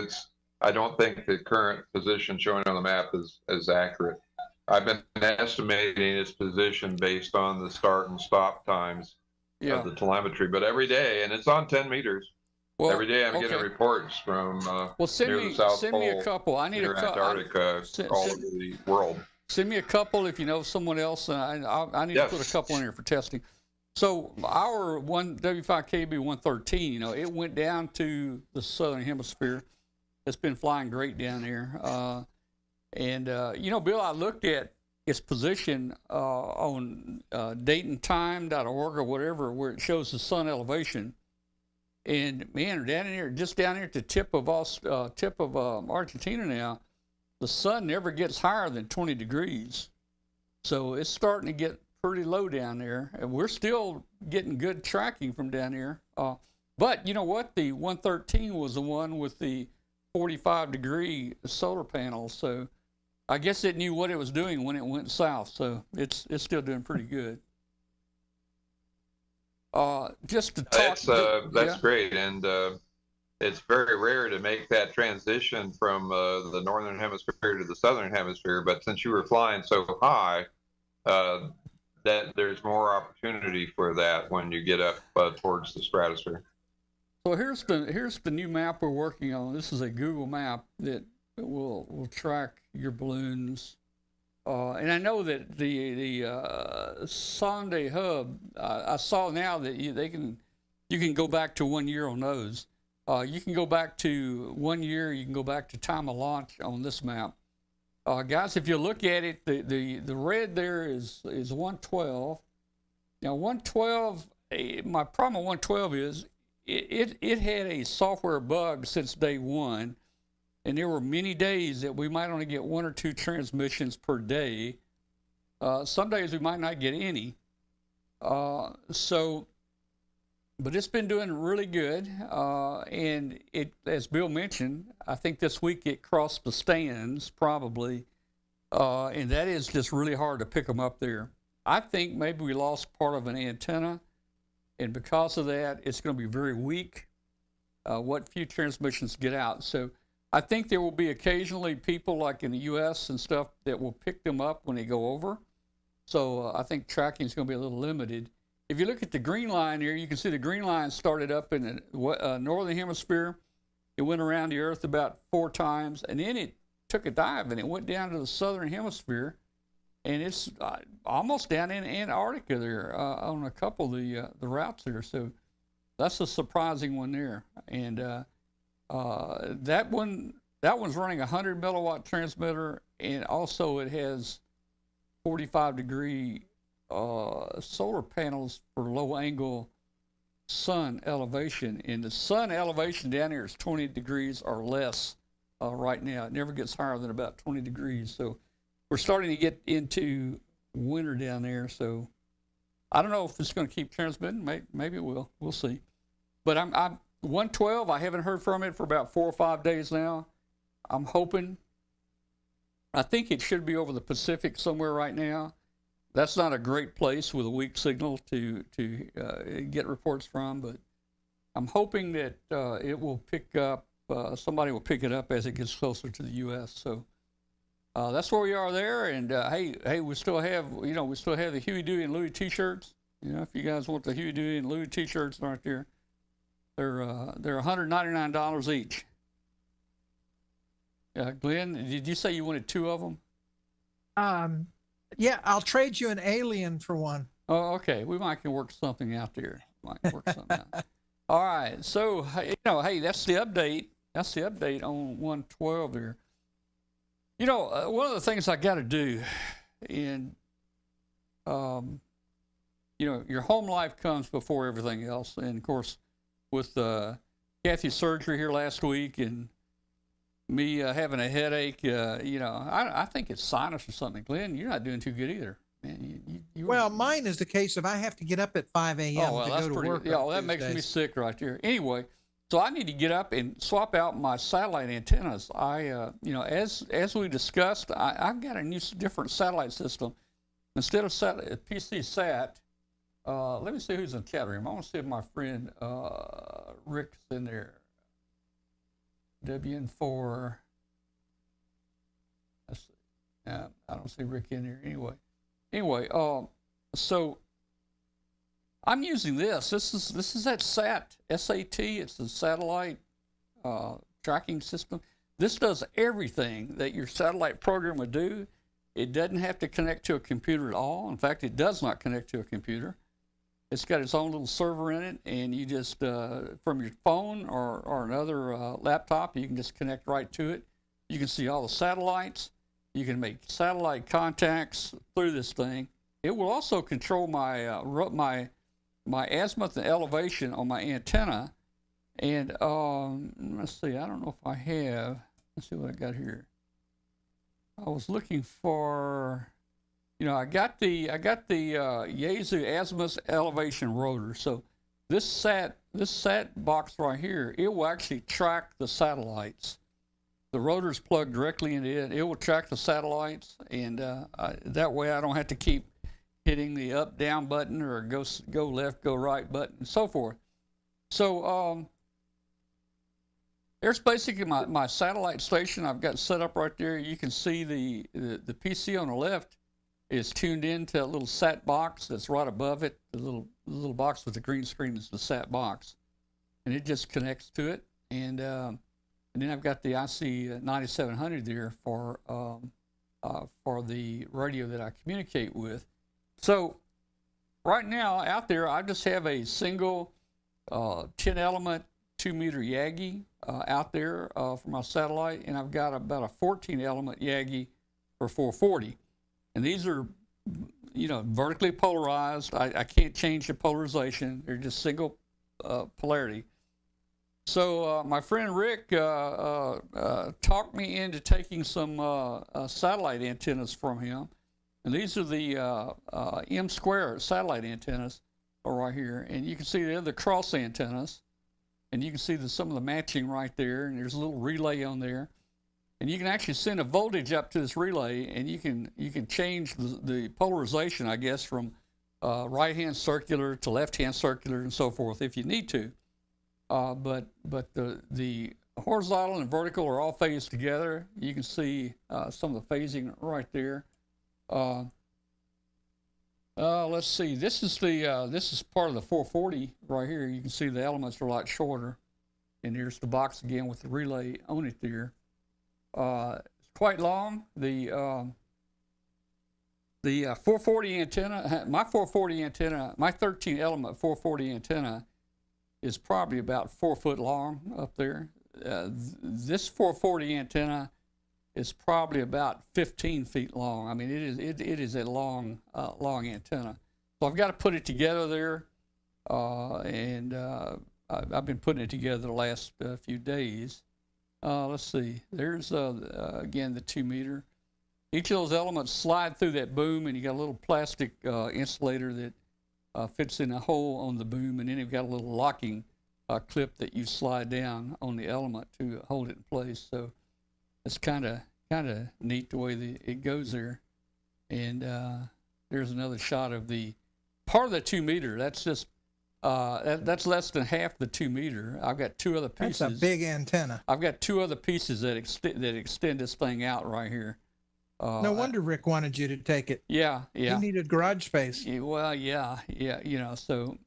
I don't think the current position showing on the map is accurate. I've been estimating its position based on the start and stop times Yeah. of the telemetry, but every day, and it's on 10 meters. Well, Every day I'm okay. getting reports from Well, send near me the South send Pole, me a couple. I need near a couple. Antarctica, all over the world. Send me a couple if you know someone else. I need Yes. to put a couple in here for testing. So our one W5KB 113, you know, it went down to the southern hemisphere. It's been flying great down there. You know, Bill, I looked at its position on DaytonTime.org or whatever, where it shows the sun elevation. And man, just down here at the tip of Argentina now, the sun never gets higher than 20 degrees. So it's starting to get pretty low down there, and we're still getting good tracking from down here. But you know what? The 113 was the one with the 45-degree solar panels. So I guess it knew what it was doing when it went south. So it's still doing pretty good. Just to talk. That's great, and it's very rare to make that transition from the northern hemisphere to the southern hemisphere. But since you were flying so high, that there's more opportunity for that when you get up towards the stratosphere. So here's the new map we're working on. This is a Google map that will track your balloons. And I know that the Sonde Hub, I saw now that you can go back to 1 year on those. You can go back to 1 year. You can go back to time of launch on this map. Guys, if you look at it, the red there is 112. Now 112, my problem with 112 is it had a software bug since day one. And there were many days that we might only get 1 or 2 transmissions per day. Some days we might not get any. But it's been doing really good. And it, as Bill mentioned, I think this week it crossed the stands probably. And that is just really hard to pick them up there. I think maybe we lost part of an antenna. And because of that, it's going to be very weak. What few transmissions get out. So I think there will be occasionally people like in the U.S. and stuff that will pick them up when they go over. So I think tracking is going to be a little limited. If you look at the green line here, you can see the green line started up in the northern hemisphere. It went around the Earth about 4 times, and then it took a dive and it went down to the southern hemisphere, and it's almost down in Antarctica there on a couple of the routes there. So that's a surprising one there, and that one's running a 100 milliwatt transmitter, and also it has 45-degree solar panels for low angle sun elevation. And the sun elevation down here is 20 degrees or less right now. It never gets higher than about 20 degrees. So we're starting to get into winter down there. So I don't know if it's going to keep transmitting. Maybe it will. We'll see. But I'm 112. I haven't heard from it for about 4 or 5 days now. I'm hoping. I think it should be over the Pacific somewhere right now. That's not a great place with a weak signal to get reports from, but I'm hoping that it will pick up. Somebody will pick it up as it gets closer to the U.S. So that's where we are there. And hey, we still have the Huey, Dewey, and Louie T-shirts. You know, if you guys want the Huey, Dewey, and Louie T-shirts, aren't there? They're $199 each. Glenn, did you say you wanted 2 of them? Yeah, I'll trade you an alien for one. Oh, okay. We might can work something out there. All right. So, hey, that's the update. That's the update on 112 there. One of the things I got to do and your home life comes before everything else. And of course, with Kathy's surgery here last week and me having a headache, I think it's sinus or something. Glenn, you're not doing too good either. Man, Well, mine is the case of I have to get up at 5 a.m. to go to work. Yeah, that makes me sick right there. Anyway, so I need to get up and swap out my satellite antennas. As we discussed, I've got a different satellite system. Instead of PC sat, let me see who's in the chat room. I want to see if my friend Rick's in there. WN4. Let's see. I don't see Rick in there anyway. So I'm using this. This is that SAT. It's the satellite tracking system. This does everything that your satellite program would do. It doesn't have to connect to a computer at all. In fact, it does not connect to a computer. It's got its own little server in it, and you just, from your phone or another laptop, you can just connect right to it. You can see all the satellites. You can make satellite contacts through this thing. It will also control my my azimuth and elevation on my antenna. And let's see, I don't know if I have. Let's see what I got here. I was looking for. I got the Yaesu azimuth elevation rotor. So this sat box right here, it will actually track the satellites. The rotor's plugged directly into it. It will track the satellites, and that way I don't have to keep hitting the up down button or go left, go right button, and so forth. So there's basically my satellite station I've got set up right there. You can see the PC on the left is tuned into a little SAT box that's right above it. The little box with the green screen is the SAT box, and it just connects to it. And then I've got the IC 9700 there for the radio that I communicate with. So right now out there, I just have a single 10 element 2 meter Yagi out there for my satellite, and I've got about a 14 element Yagi for 440. And these are, vertically polarized. I can't change the polarization. They're just single polarity. So my friend Rick talked me into taking some satellite antennas from him. And these are the M square satellite antennas right here. And you can see they're the cross antennas. And you can see some of the matching right there. And there's a little relay on there. And you can actually send a voltage up to this relay, and you can change the polarization, I guess, from right-hand circular to left-hand circular and so forth if you need to. But the horizontal and vertical are all phased together. You can see some of the phasing right there. Let's see. This is part of the 440 right here. You can see the elements are a lot shorter, and here's the box again with the relay on it there. It's quite long. The 440 antenna, my 440 antenna, my 13 element 440 antenna is probably about 4 foot long up there. This 440 antenna is probably about 15 feet long. I mean, it is a long antenna. So I've got to put it together there, and I've been putting it together the last few days. Let's see. There's again the 2 meter. Each of those elements slide through that boom, and you got a little plastic insulator that fits in a hole on the boom, and then you've got a little locking clip that you slide down on the element to hold it in place. So it's kind of neat the way it goes there. And there's another shot of the part of the 2 meter. That's just that's less than half the 2 meter. I've got two other pieces. That's a big antenna. I've got two other pieces that extend this thing out right here. No wonder Rick wanted you to take it. Yeah. He needed garage space. Well, yeah. So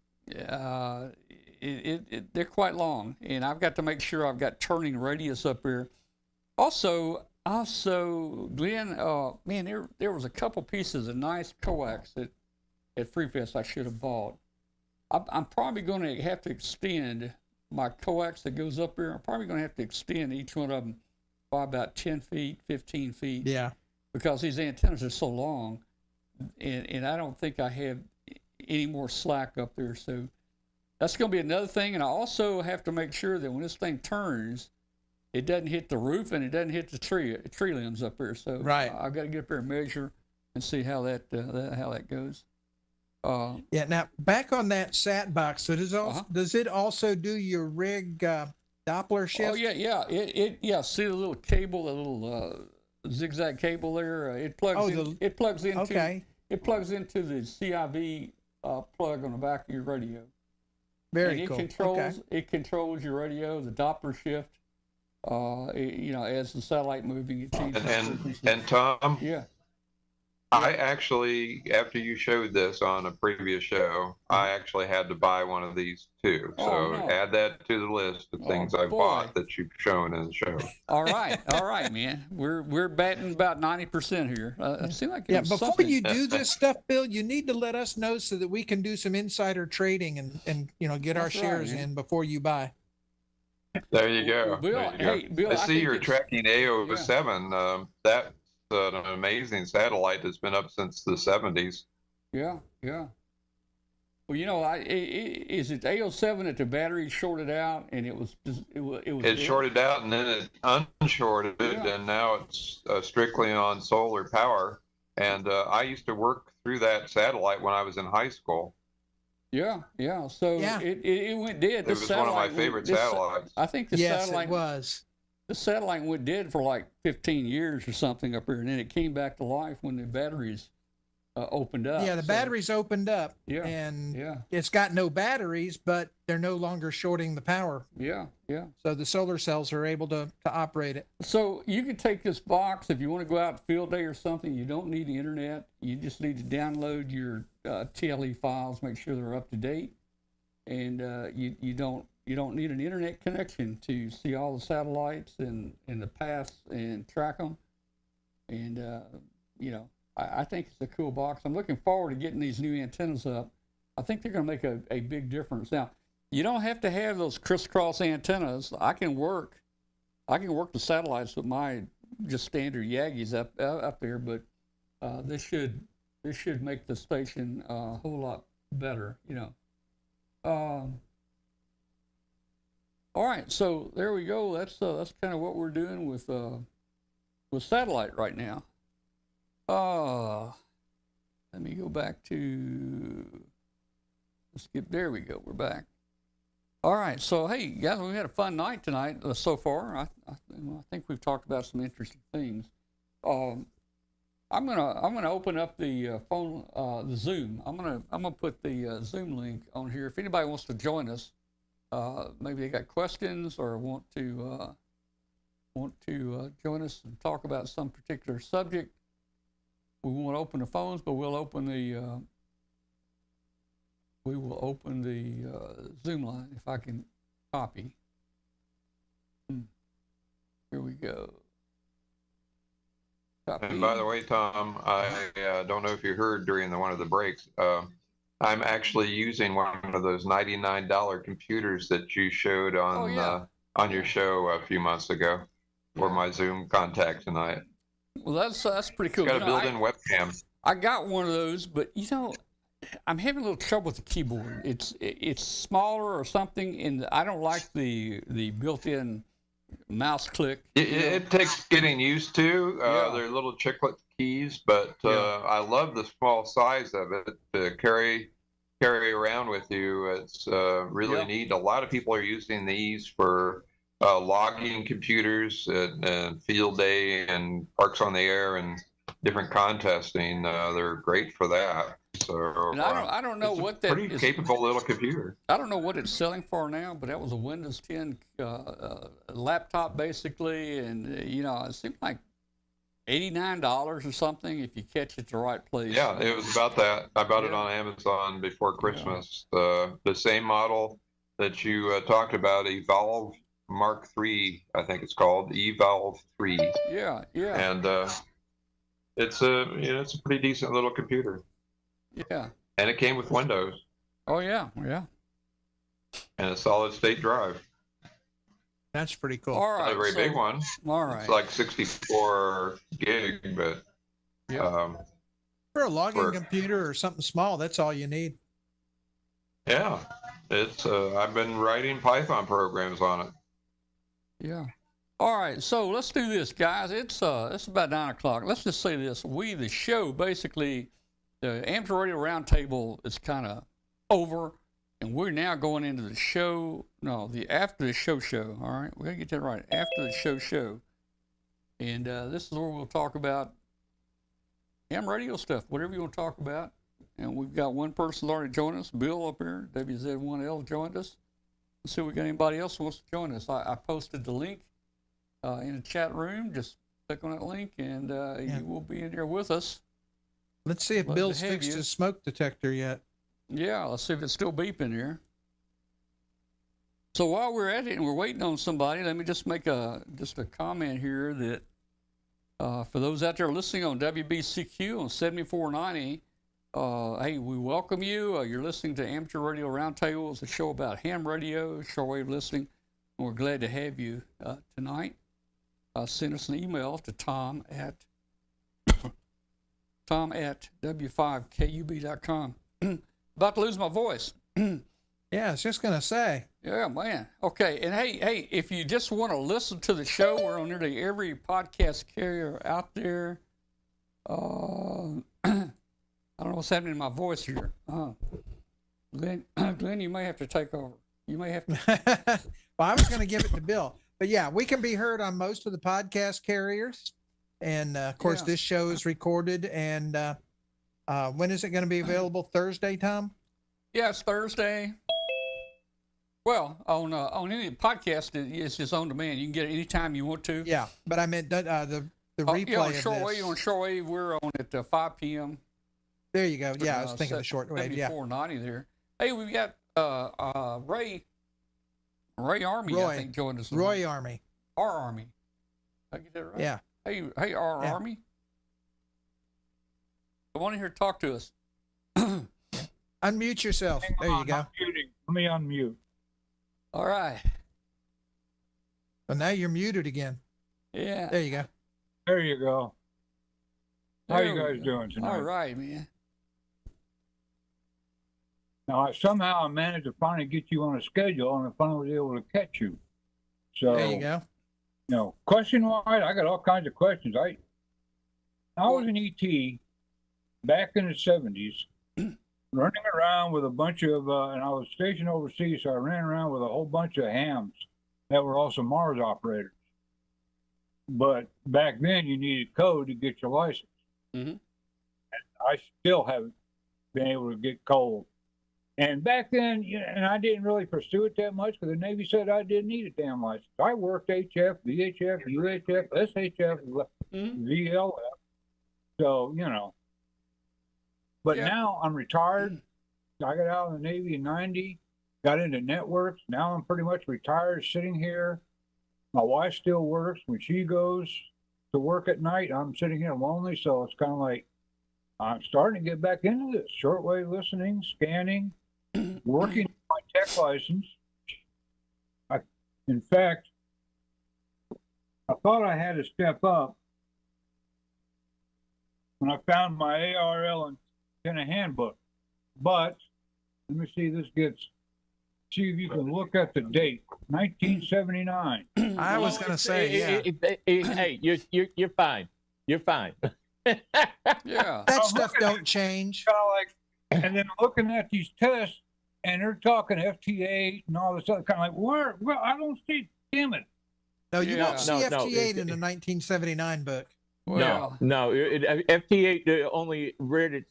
they're quite long, and I've got to make sure I've got turning radius up here. Also, Glenn, man, there was a couple pieces of nice coax at FreeFest I should have bought. I'm probably going to have to extend my coax that goes up here. I'm probably going to have to extend each one of them by about 10 feet, 15 feet. Yeah. because these antennas are so long, and I don't think I have any more slack up there. So that's going to be another thing. And I also have to make sure that when this thing turns, it doesn't hit the roof and it doesn't hit the tree limbs up there. So Right. I've got to get up there and measure and see how that goes. Yeah. Now back on that sat box. So does it also do your rig Doppler shift? Oh yeah. It see the little cable, the little zigzag cable there. It plugs in. It plugs into. Okay. It plugs into the CIV plug on the back of your radio. Very and cool. It controls your radio, the Doppler shift. As the satellite moving, it changes. And Tom, yeah. I actually, after you showed this on a previous show, I actually had to buy one of these too. So add that to the list of things I bought that you've shown in the show. All right, man. We're batting about 90% here. It seems like before something. You do this stuff, Bill, you need to let us know so that we can do some insider trading and get our shares in before you buy. There you go. Bill, I see you're tracking AO7. That's an amazing satellite that's been up since the 70s. Yeah. Well, is it AO7 that the battery shorted out and it was shorted out and then it unshorted and now it's strictly on solar power. And I used to work through that satellite when I was in high school. Yeah. So it went dead. It was one of my favorite satellites. I think it was. The satellite went dead for like 15 years or something up here, and then it came back to life when the batteries opened up. Yeah, the batteries opened up. Yeah. And it's got no batteries, but they're no longer shorting the power. Yeah. So the solar cells are able to operate it. So you can take this box if you want to go out field day or something. You don't need the internet. You just need to download your TLE files, make sure they're up to date, and you don't need an internet connection to see all the satellites and the paths and track them. And I think it's a cool box. I'm looking forward to getting these new antennas up. I think they're going to make a big difference. Now, you don't have to have those crisscross antennas. I can work the satellites with my just standard Yagis up there, but this should make the station a whole lot better. All right, so there we go. That's kind of what we're doing with satellite right now. Let me go back to. There we go. We're back. All right. So hey guys, we had a fun night tonight so far. I think we've talked about some interesting things. I'm gonna open up the phone, the Zoom. I'm gonna put the Zoom link on here. If anybody wants to join us, maybe they got questions or want to join us and talk about some particular subject. We won't open the phones, but we'll open the Zoom line if I can copy. Here we go. Copy. And by the way, Tom, I don't know if you heard during one of the breaks. I'm actually using one of those $99 computers that you showed on your show a few months ago for my Zoom contact tonight. Well, that's pretty cool. It's got a built-in webcam. I got one of those, but I'm having a little trouble with the keyboard. It's smaller or something, and I don't like the built-in mouse click. It takes getting used to. They're little chiclet keys, but I love the small size of it to carry around with you. It's really neat. A lot of people are using these for logging computers and field day and Parks on the Air and different contesting. They're great for that. So and I don't know what that pretty capable little computer. I don't know what it's selling for now, but that was a Windows 10 laptop basically, and it seemed like $89 or something if you catch it at the right place. Yeah, it was about that. I bought it on Amazon before Christmas. The same model that you talked about, Evolve Mark III, I think it's called Evolve 3. Yeah. And it's a pretty decent little computer. Yeah. And it came with Windows. Oh yeah. And a solid state drive. That's pretty cool. All right. Not a very big one. All right. It's like 64 gig, but Yeah. For a login For- computer or something small, that's all you need. Yeah, it's I've been writing Python programs on it. Yeah. All right, so let's do this, guys. It's about 9 o'clock. Let's just say this: the show, basically, the Amateur Radio Roundtable is kind of over, and we're now going into the show. No, the after the show. All right, we gotta get that right. After the show, and this is where we'll talk about ham radio stuff, whatever you want to talk about. And we've got one person already joined us, Bill up here, WZ1L joined us. Let's see if we got anybody else who wants to join us. I posted the link in the chat room. Just click on that link, and you will be in there with us. Let's see if Love Bill's to have fixed you. his smoke detector yet. Yeah, let's see if it's still beeping here. So while we're at it and we're waiting on somebody, let me just make a comment here that for those out there listening on WBCQ on 7490, hey, we welcome you. You're listening to Amateur Radio Roundtable. It's a show about ham radio, shortwave listening. And we're glad to have you tonight. Send us an email to tom at w5kub.com. About to lose my voice. Yeah, I was just gonna say. Yeah, man. Okay, and hey, if you just want to listen to the show, we're on nearly every podcast carrier out there. I don't know what's happening to my voice here. Glenn, you may have to take over. You may have to. Well, I was gonna give it to Bill, but yeah, we can be heard on most of the podcast carriers, and of course, Yeah. this show is recorded. And when is it going to be available? Thursday, Tom? Yeah, it's Thursday. Well, on any podcast, it's just on demand. You can get it anytime you want to. Yeah, but I meant the replay Yeah, on of shortwave. this. On shortwave, we're on at 5 p.m. There you go. Yeah, I was thinking the shortwave. Yeah, 490 there. Hey, we've got Ray Army, Roy. I think, joined us. Roy Army. R Army. Did I get that right? Yeah. Hey, R Yeah. Army. Come on in here, talk to us. Unmute yourself. There you go. I'm muting. Let me unmute. All right. Well, now you're muted again. Yeah. There you go. There you go. How There you we guys go. doing tonight? All right, man. Now, somehow I managed to finally get you on a schedule, and I finally was able to catch you. So, There you go. question-wise, I got all kinds of questions. I was an ET back in the 70s, running around with a bunch of, and I was stationed overseas, so I ran around with a whole bunch of hams that were also Mars operators. But back then, you needed code to get your license. Mhm. And I still haven't been able to get code. And back then, and I didn't really pursue it that much because the Navy said I didn't need a damn license. I worked HF, VHF, UHF, SHF, Mhm. VLF. So, But Yeah. now I'm retired. I got out of the Navy in 90, got into networks. Now I'm pretty much retired, sitting here. My wife still works. When she goes to work at night, I'm sitting here lonely. So it's kind of like I'm starting to get back into this shortwave listening, scanning, working on my tech license. In fact, I thought I had to step up when I found my ARL antenna handbook. But let me see, see if you can look at the date, 1979. I was going to say, yeah. Hey, you're fine. You're fine. Yeah. That stuff don't change. Kind of like, and then looking at these tests, and they're talking FT8 and all this other kind of like, where? Well, I don't see. Damn it! No, you Yeah. don't see No, FT8 in the 1979 book. Well, No. FT8 only read it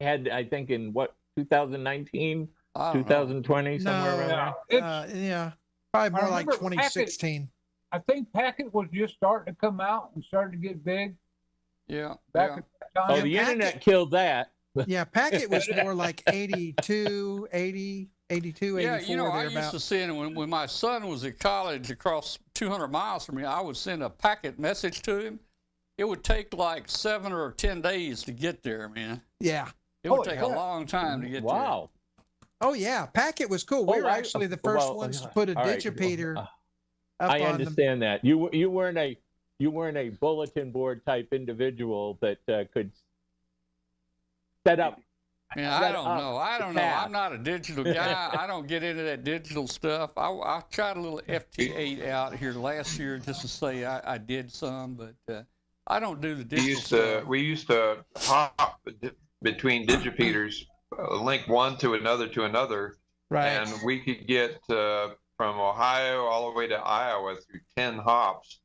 had, I think, in 2019, I don't know. 2020, somewhere around Yeah, there. it's, Yeah, probably more like remember 2016. I think Packet was just starting to come out and starting to get big Yeah. back Yeah. at that time. Oh, Yeah, the Packet- internet killed that. Yeah, Packet was more like 82, 80, 82, Yeah, 84, I used to thereabouts. send, when my son was at college across 200 miles from me, I would send a packet message to him. It would take like 7 or 10 days to get there, man. Yeah. It would Holy take a crap. long time to get Wow. Oh, yeah. Packet was cool. We Oh, were actually the first ones to put a all right. digipeater up I on them. understand that. You weren't a you weren't a bulletin board type individual that could set up. Yeah, I don't know. task. I'm not a digital guy. I don't get into that digital stuff. I tried a little FT8 out here last year just to say I did some, but I don't do the digital stuff. We used to hop between digipeters, link one to another, Right. and we could get from Ohio all the way to Iowa through 10 hops.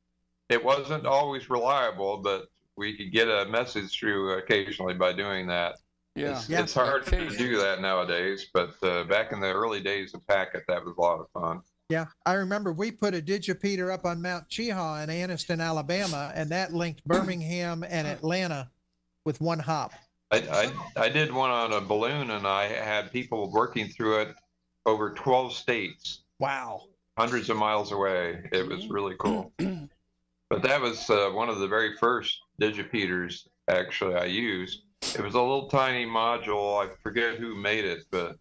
It wasn't always reliable, but we could get a message through occasionally by doing that. Yeah, It's hard to do that nowadays, but back in the early days of Packet, that was a lot of fun. Yeah, I remember we put a digipeater up on Mount Cheaha in Anniston, Alabama, and that linked Birmingham and Atlanta with one hop. I did one on a balloon, and I had people working through it over 12 states, Wow. hundreds of miles away. It was really cool. But that was one of the very first digipeters actually I used. It was a little tiny module. I forget who made it, but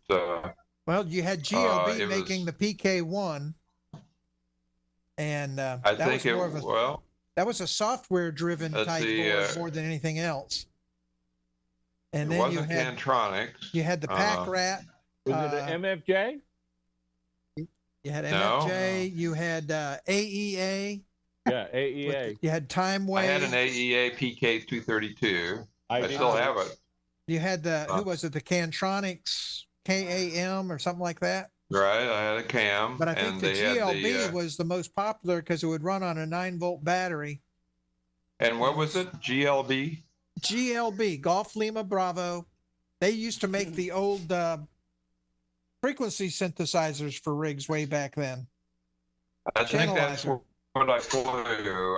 Well, you had GLB it making was- the PK1, and I that think was more of a well, that was a software-driven Let's type see, board more than anything else. And it then you wasn't had Cantronics. the Pack Rat. Was it an MFJ? You had No. MFJ. You had AEA. Yeah, AEA. You had Time I had an Wave. AEA PK232. I did still too. have it. You had who was it? The Cantronics KAM or something like that. Right, I had a cam, But I think and the they had GLB the. was the most popular because it would run on a 9-volt battery. And what was it? GLB. GLB, Golf Lima Bravo. They used to make the old frequency synthesizers for rigs way back then. I think that's Channelizer. what I flew.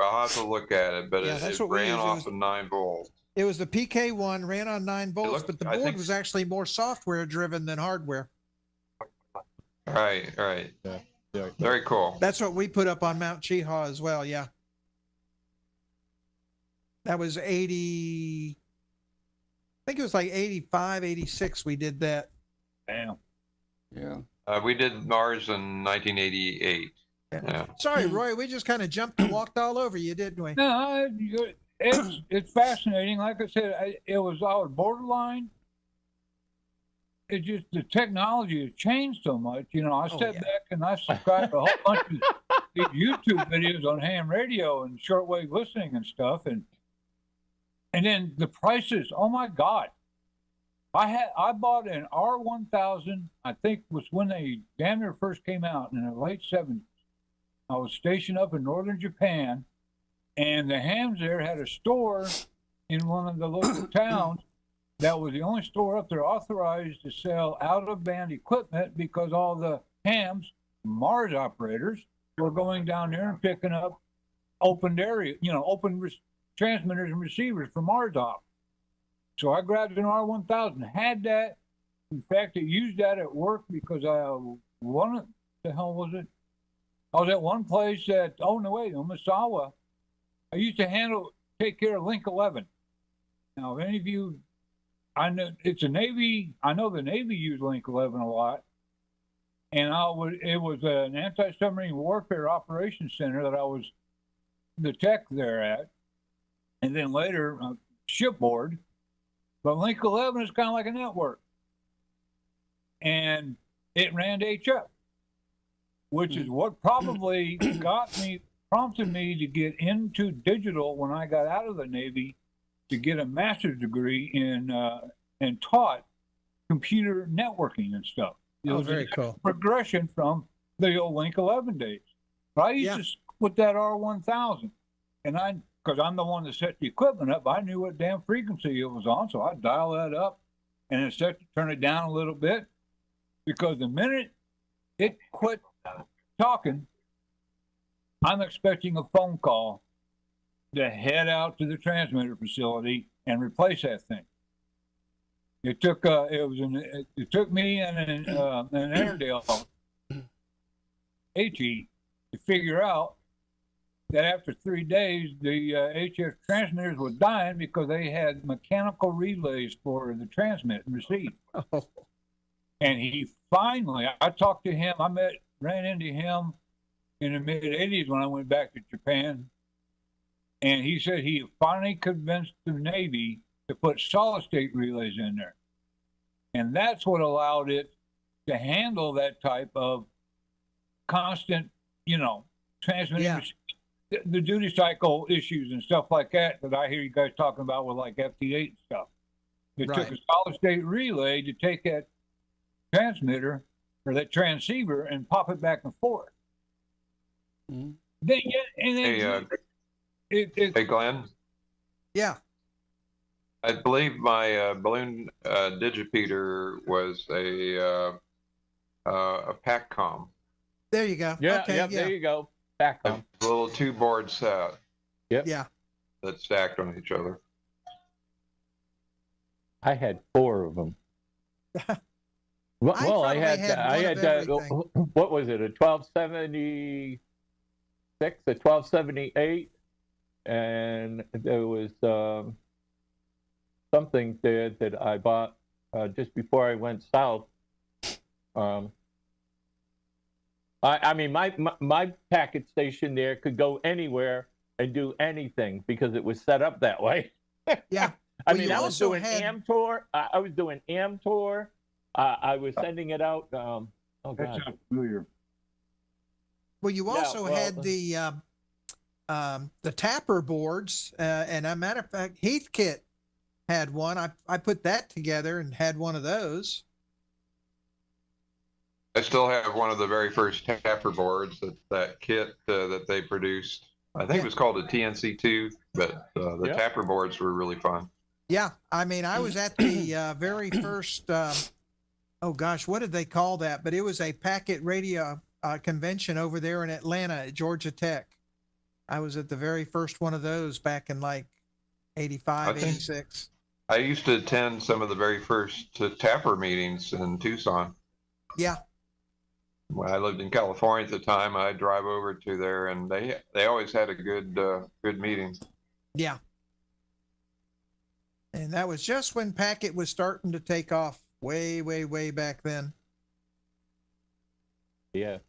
I'll have to look at it, but Yeah, it that's what we ran used. It off was- of 9 volts. It was the PK1, ran on 9 volts, looked- but the I board think- was actually more software driven than hardware. Right. Yeah. Very cool. That's what we put up on Mount Cheaha as well. Yeah. That was 80. I think it was like 85, 86. We did that. Damn. yeah. We did Mars in 1988. Yeah. Sorry, Roy. We just kind of jumped and walked all over you, didn't we? No, it's fascinating. Like I said, I was borderline. It just the technology has changed so much. You know, I Oh, sat yeah. back and I subscribed to a whole bunch of these YouTube videos on ham radio and shortwave listening and stuff, and then the prices. Oh my God! I bought an R1000. I think was when they damn near first came out in the late '70s. I was stationed up in northern Japan, and the hams there had a store in one of the local towns that was the only store up there authorized to sell out-of-band equipment because all the hams, Mars operators, were going down there and picking up open area, transmitters and receivers for Mars op. So I grabbed an R1000, had that. In fact, I used that at work because what the hell was it? I was at one place at, Misawa. I used to take care of Link 11. Now, if any of you, I know it's a Navy, I know the Navy used Link 11 a lot. And it was an anti-submarine warfare operations center that I was the tech there at. And then later, shipboard. But Link 11 is kind of like a network. And it ran HF, which is what probably prompted me to get into digital when I got out of the Navy to get a master's degree in and taught computer networking and stuff. It was very a cool. progression from the old Link 11 days. But I used to with that R1000, and because I'm the one that set the equipment up, I knew what damn frequency it was on, so I'd dial that up and then set to turn it down a little bit, because the minute it quit talking, I'm expecting a phone call to head out to the transmitter facility and replace that thing. It took me and an Airedale HE to figure out that after 3 days, the HF transmitters were dying because they had mechanical relays for the transmit and receive. Oh. And he finally, I talked to him, ran into him in the mid 80s when I went back to Japan. And he said he finally convinced the Navy to put solid state relays in there. And that's what allowed it to handle that type of constant, transmitting the duty cycle issues and stuff like that I hear you guys talking about with like FT8 and stuff. It took a solid state relay to take that transmitter or that transceiver and pop it back and forth. Hey, It, Glenn, Yeah. I believe my balloon digipeater was a PACCOM, There you go. Yeah, Okay, yep, there you go. Back a on. little 2-board set Yeah. that's stacked on each other. I had 4 of them. Well, I I probably had had I one had of everything. what was it? A 1276, a 1278, and there was something there that I bought just before I went south. I mean, my packet station there could go anywhere and do anything because it was set up that way. Yeah. I Well, mean, you I was also doing had- AmTour. I was doing AmTour. I was sending it out. Oh that God! sounds familiar. Well, you also well, had the tapper boards, and a matter of fact, Heathkit had one. I put that together and had one of those. I still have one of the very first tapper boards, that kit that they produced. I think it was called a TNC2, but the Yep. tapper boards were really fun. Yeah, I mean, I was at the very first. Oh gosh, what did they call that? But it was a packet radio convention over there in Atlanta at Georgia Tech. I was at the very first one of those back in like 85, I think- 86. I used to attend some of the very first tapper meetings in Tucson. Yeah. When I lived in California at the time, I'd drive over to there, and they always had a good meeting. Yeah. And that was just when packet was starting to take off way, way, way back then. Yeah.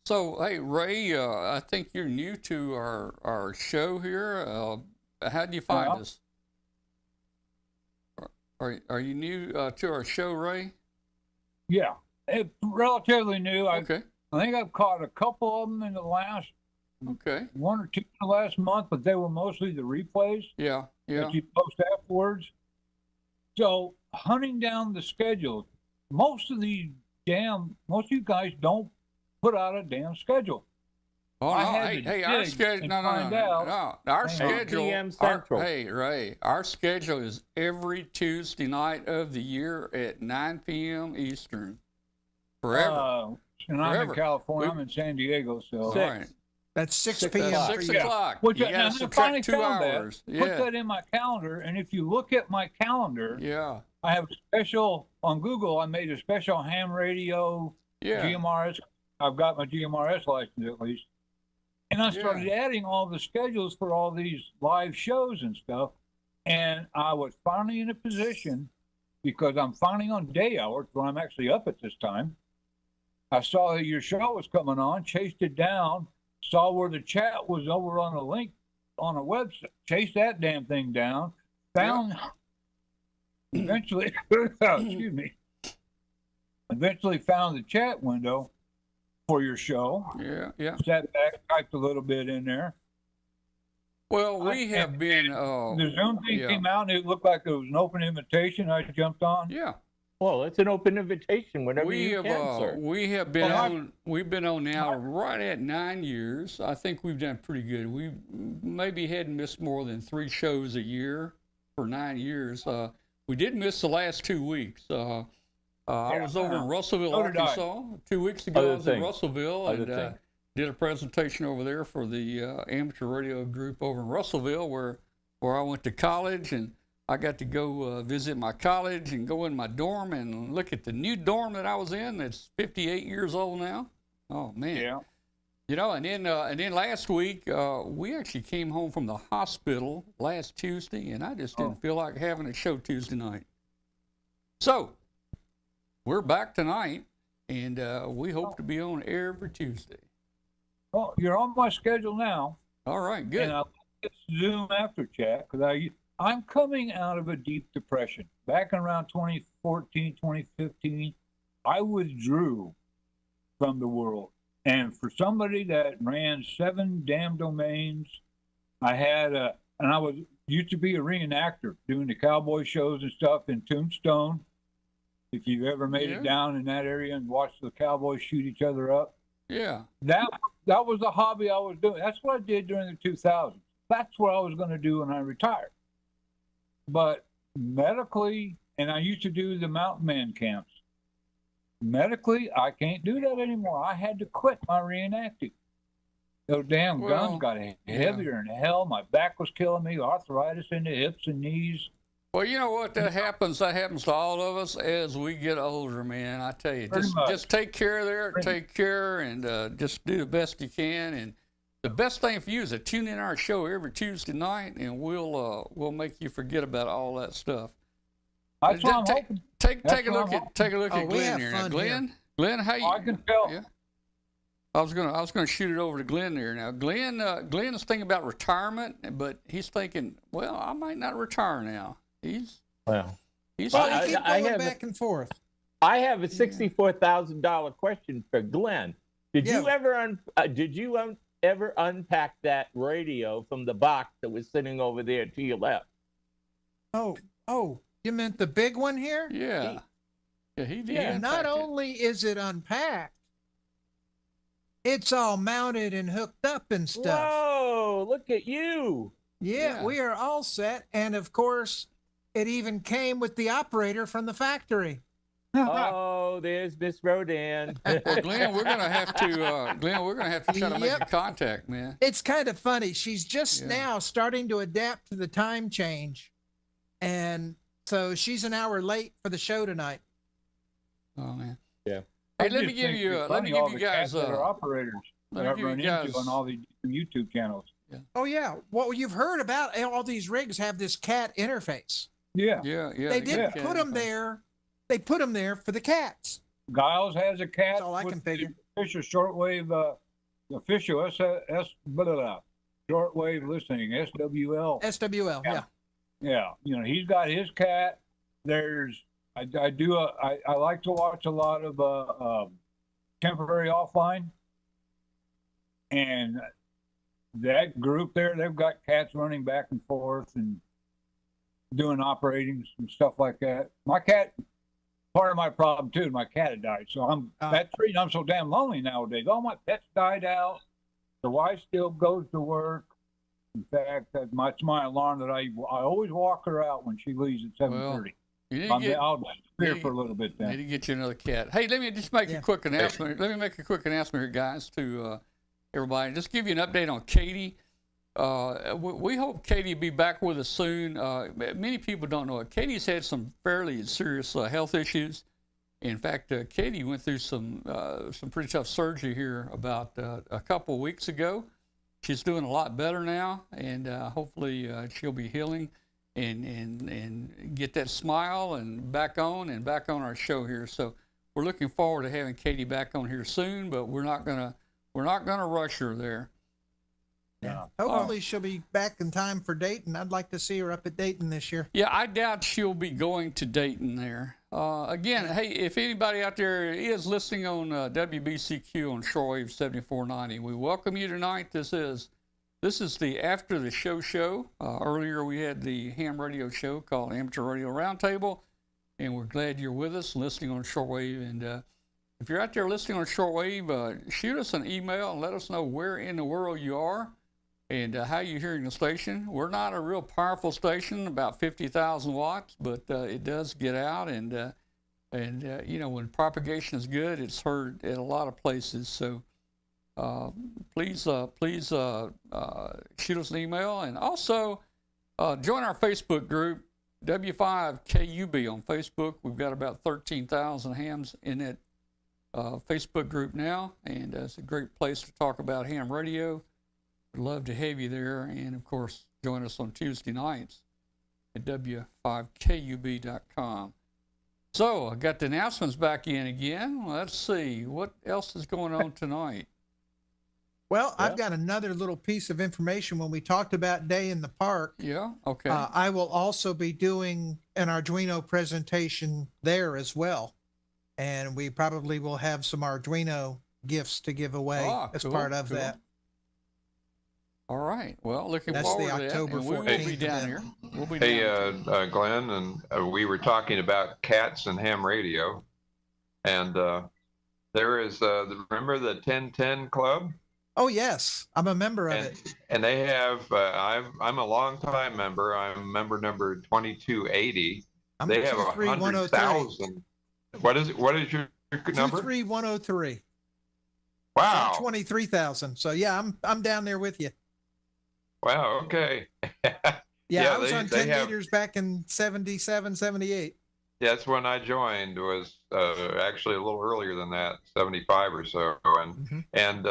So, hey, Ray, I think you're new to our show here. How do you find Yeah. us? Are you new to our show, Ray? Yeah, it's relatively new. Okay. I think I've caught a couple of them in the last Okay. 1 or 2 in the last month, but they were mostly the replays Yeah. Yeah. that you post afterwards. So hunting down the schedule, most of you guys don't put out a damn schedule. Oh I no! had Hey, to hey, our dig schedule. and No, no, find no, out. no. Our And schedule. PM Central. Hey, Ray, our schedule is every Tuesday night of the year at 9 p.m. Eastern. Forever. And I'm Forever. in California. I'm in San Diego, so All right. That's 6 6 p.m. o'clock. for 6 you. o'clock. Which You and gotta I finally subtract 2 found hours. that. Put Yeah. that in my calendar, and if you look at my calendar, Yeah. I have a special on Google. I made a special ham radio Yeah. GMRS. I've got my GMRS license at least. And I started adding all the schedules for all these live shows and stuff. And I was finally in a position, because I'm finally on day hours when I'm actually up at this time. I saw that your show was coming on, chased it down, saw where the chat was over on a link on a website, chased that damn thing down, found eventually, excuse me, eventually found the chat window for your show. Yeah. Yeah. Sat back, typed a little bit in there. Well, we have been. The Zoom thing yeah. came out and it looked like it was an open invitation. I jumped on. Yeah. Well, it's an open invitation whenever We you have. can, sir. We have been Well, on. We've been on now right at 9 years. I think we've done pretty good. We maybe hadn't missed more than 3 shows a year for 9 years. We did miss the last 2 weeks. I was over in Russellville, So did I. Arkansas. 2 weeks ago, Other I was in thing. Russellville Other and thing. did a presentation over there for the amateur radio group over in Russellville, where I went to college, and I got to go visit my college and go in my dorm and look at the new dorm that I was in. That's 58 years old now. Oh man! Yeah. You know, and then last week we actually came home from the hospital last Tuesday, and I just didn't feel like having a show Tuesday night. So we're back tonight, and we hope to be on every Tuesday. Well, you're on my schedule now. All right, good. And Zoom after chat because I'm coming out of a deep depression. Back in around 2014, 2015, I withdrew from the world. And for somebody that ran 7 damn domains, I had and I used to be a reenactor doing the cowboy shows and stuff in Tombstone. If you ever made it down in that area and watched the cowboys shoot each other up. Yeah. That was a hobby I was doing. That's what I did during the 2000s. That's what I was going to do when I retired. But medically, and I used to do the mountain man camps. Medically, I can't do that anymore. I had to quit my reenacting. Those damn guns got heavier than hell. My back was killing me, arthritis in the hips and knees. Well, you know what? That happens to all of us as we get older, man. I tell you, just take care and just do the best you can. And the best thing for you is to tune in our show every Tuesday night, and we'll make you forget about all that stuff. That's what I'm hoping. Take a look at Glenn here. Now, Glenn, how you? I can tell. Yeah. I was gonna shoot it over to Glenn there. Now, Glenn is thinking about retirement, but he's thinking, well, I might not retire now. He's well, keep going back and forth. I have a $64,000 question for Glenn. Did you ever unpack that radio from the box that was sitting over there to your left? Oh, you meant the big one here? Yeah. He did. Yeah, not only is it unpacked, it's all mounted and hooked up and stuff. Whoa, look at you. Yeah, we are all set. And of course, it even came with the operator from the factory. Oh, there's Miss Rodan. Well, Glenn, we're gonna have to try to make a contact, man. It's kind of funny. She's just now starting to adapt to the time change, and so she's an hour late for the show tonight. Oh man. Yeah. Hey, let me give you guys operators that run into on all the YouTube channels. Yeah. Oh yeah. Well, you've heard about all these rigs have this cat interface. Yeah. They didn't put them there. They put them there for the cats. Giles has a cat. That's all I can figure. Official shortwave, official shortwave listening, SWL. SWL, yeah. Yeah, he's got his cat. I like to watch a lot of temporary offline, and that group there, they've got cats running back and forth and doing operatings and stuff like that. My cat, part of my problem too, my cat had died, so that's the reason I'm so damn lonely nowadays. All my pets died out. The wife still goes to work. In fact, that's my alarm that I always walk her out when she leaves at 7:30. I'll disappear for a little bit then. Need to get you another cat. Hey, let me just make a quick announcement. Let me make a quick announcement here, guys, to everybody. Just give you an update on Katie. We hope Katie will be back with us soon. Many people don't know it. Katie's had some fairly serious health issues. In fact, Katie went through some pretty tough surgery here about a couple of weeks ago. She's doing a lot better now, and hopefully she'll be healing and get that smile and back on our show here. So we're looking forward to having Katie back on here soon, but we're not gonna rush her there. Yeah. Hopefully she'll be back in time for Dayton. I'd like to see her up at Dayton this year. Yeah, I doubt she'll be going to Dayton there. Again, hey, if anybody out there is listening on WBCQ on Shortwave 7490, we welcome you tonight. This is the After the Show. Earlier we had the ham radio show called Amateur Radio Roundtable, and we're glad you're with us listening on Shortwave. And if you're out there listening on Shortwave, shoot us an email and let us know where in the world you are and how you're hearing the station. We're not a real powerful station, about 50,000 watts, but it does get out, and when propagation is good, it's heard at a lot of places. So please shoot us an email, and also join our Facebook group, W5KUB on Facebook. We've got about 13,000 hams in that Facebook group now, and it's a great place to talk about ham radio. We'd love to have you there, and of course join us on Tuesday nights at w5kub.com. So I got the announcements back in again. Let's see what else is going on tonight. Well, Yeah. I've got another little piece of information when we talked about Day in the Park. Yeah. Okay. I will also be doing an Arduino presentation there as well. And we probably will have some Arduino gifts to give away as Cool, part of cool. that. All right. Well, looking That's forward the to October that. And we will 14th be down event. here. We'll be Hey, down here. Glenn, and we were talking about cats and ham radio, and there is remember the 1010 Club, Oh, yes. I'm a member of it. and they have I'm a longtime member. I'm member number 2280. I'm They have 23103. 100,000. What is it? What is your number? 23103. Wow. 23,000. So yeah, I'm down there with you. Wow. Okay. Yeah, I was they- on they 10 have- meters back in 77, 78. That's when I joined. Was actually a little earlier than that, 75 or so. And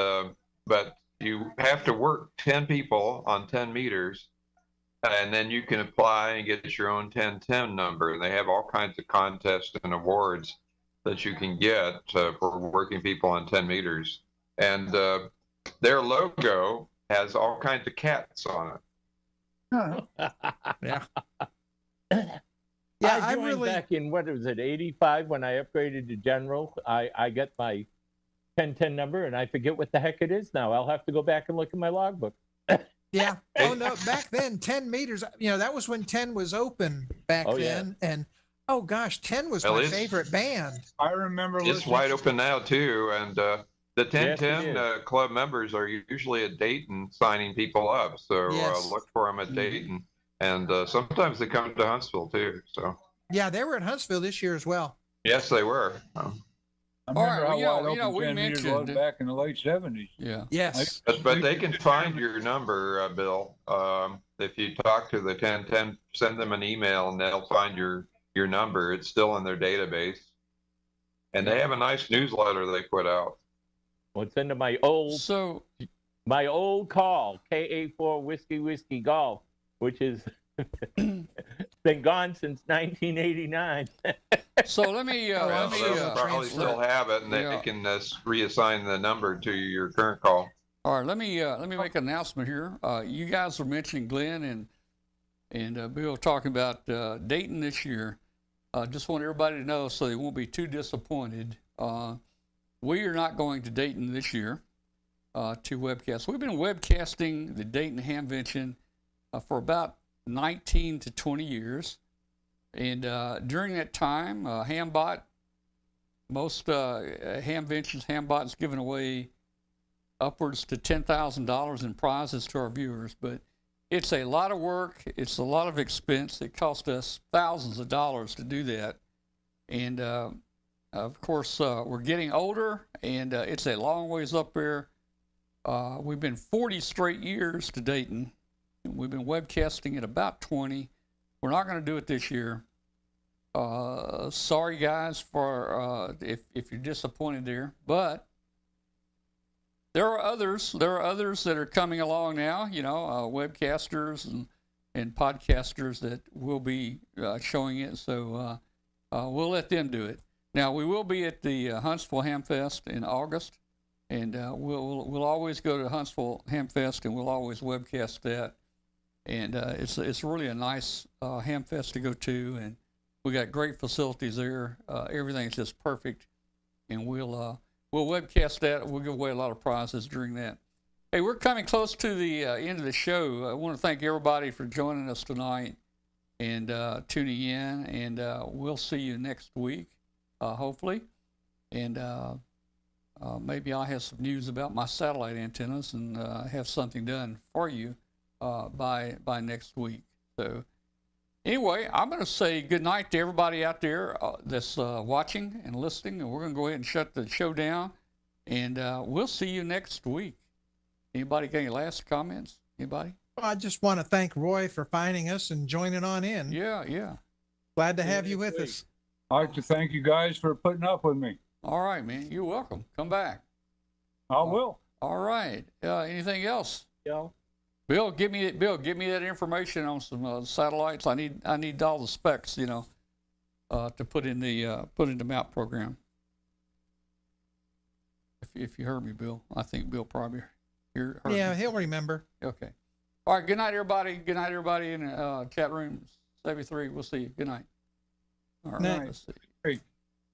but you have to work 10 people on 10 meters, and then you can apply and get your own 1010 number. And they have all kinds of contests and awards that you can get for working people on 10 meters. And their logo has all kinds of cats on it. Yeah, I I joined really back in, what was it, 85 when I upgraded to general. I got my 1010 number, and I forget what the heck it is now. I'll have to go back and look at my logbook. yeah. Oh no, back then 10 meters, that was when 10 was open back Oh, yeah. then. And oh gosh, 10 was Well, my it's- favorite band. I remember It's listening. wide open now too, and the Yes, it 1010 is. club members are usually at Dayton signing people up. So Yes. look for them at Dayton, and sometimes they come to Huntsville too. So Yeah, they were at Huntsville this year as well. yes, they were. I All right, remember how well, wide you know, open we 10 meters was mentioned- back in the late 70s. Yeah. Yes. But they can find your number, Bill. If you talk to the 1010, send them an email, and they'll find your number. It's still in their database, and they have a nice newsletter they put out. What's into my old So, call, KA4 Whiskey Golf, which is been gone since 1989. so let me, Oh, Well, I'm they'll sure they'll probably transfer still have it, and they Yeah. can reassign the number to your current call. all right, let me make an announcement here. You guys were mentioning Glenn and Bill talking about Dayton this year. Just want everybody to know so they won't be too disappointed. We are not going to Dayton this year to webcast. We've been webcasting the Dayton Hamvention for about 19 to 20 years. And during that time, Hambot, most Hamvention's given away upwards to $10,000 in prizes to our viewers. But it's a lot of work. It's a lot of expense. It cost us thousands of dollars to do that. And of course, we're getting older, and it's a long ways up there. We've been 40 straight years to Dayton. We've been webcasting at about 20. We're not going to do it this year. Sorry, guys, for if you're disappointed there. But there are others. There are others that are coming along now. Webcasters and podcasters that will be showing it. So we'll let them do it. Now, we will be at the Huntsville Hamfest in August, and we'll always go to Huntsville Hamfest, and we'll always webcast that. And it's really a nice Hamfest to go to, and we got great facilities there. Everything's just perfect, and we'll webcast that. We'll give away a lot of prizes during that. Hey, we're coming close to the end of the show. I want to thank everybody for joining us tonight and tuning in, and we'll see you next week. Hopefully, and maybe I'll have some news about my satellite antennas and have something done for you by next week. So anyway, I'm going to say good night to everybody out there that's watching and listening, and we're going to go ahead and shut the show down, and we'll see you next week. Anybody got any last comments? Anybody? Well, I just want to thank Roy for finding us and joining on in. Yeah. Glad to have you with us. I'd like to thank you guys for putting up with me. All right, man. You're welcome. Come back. I will. All right. Anything else? Yeah. Bill, give me that information on some satellites. I need all the specs, to put in the map program. If you heard me, Bill, I think Bill probably Heard Yeah, me. he'll remember. Okay. All right. Good night, everybody. Good night, everybody in the chat room. 73. We'll see you. Good night. All right. Night. Let's see.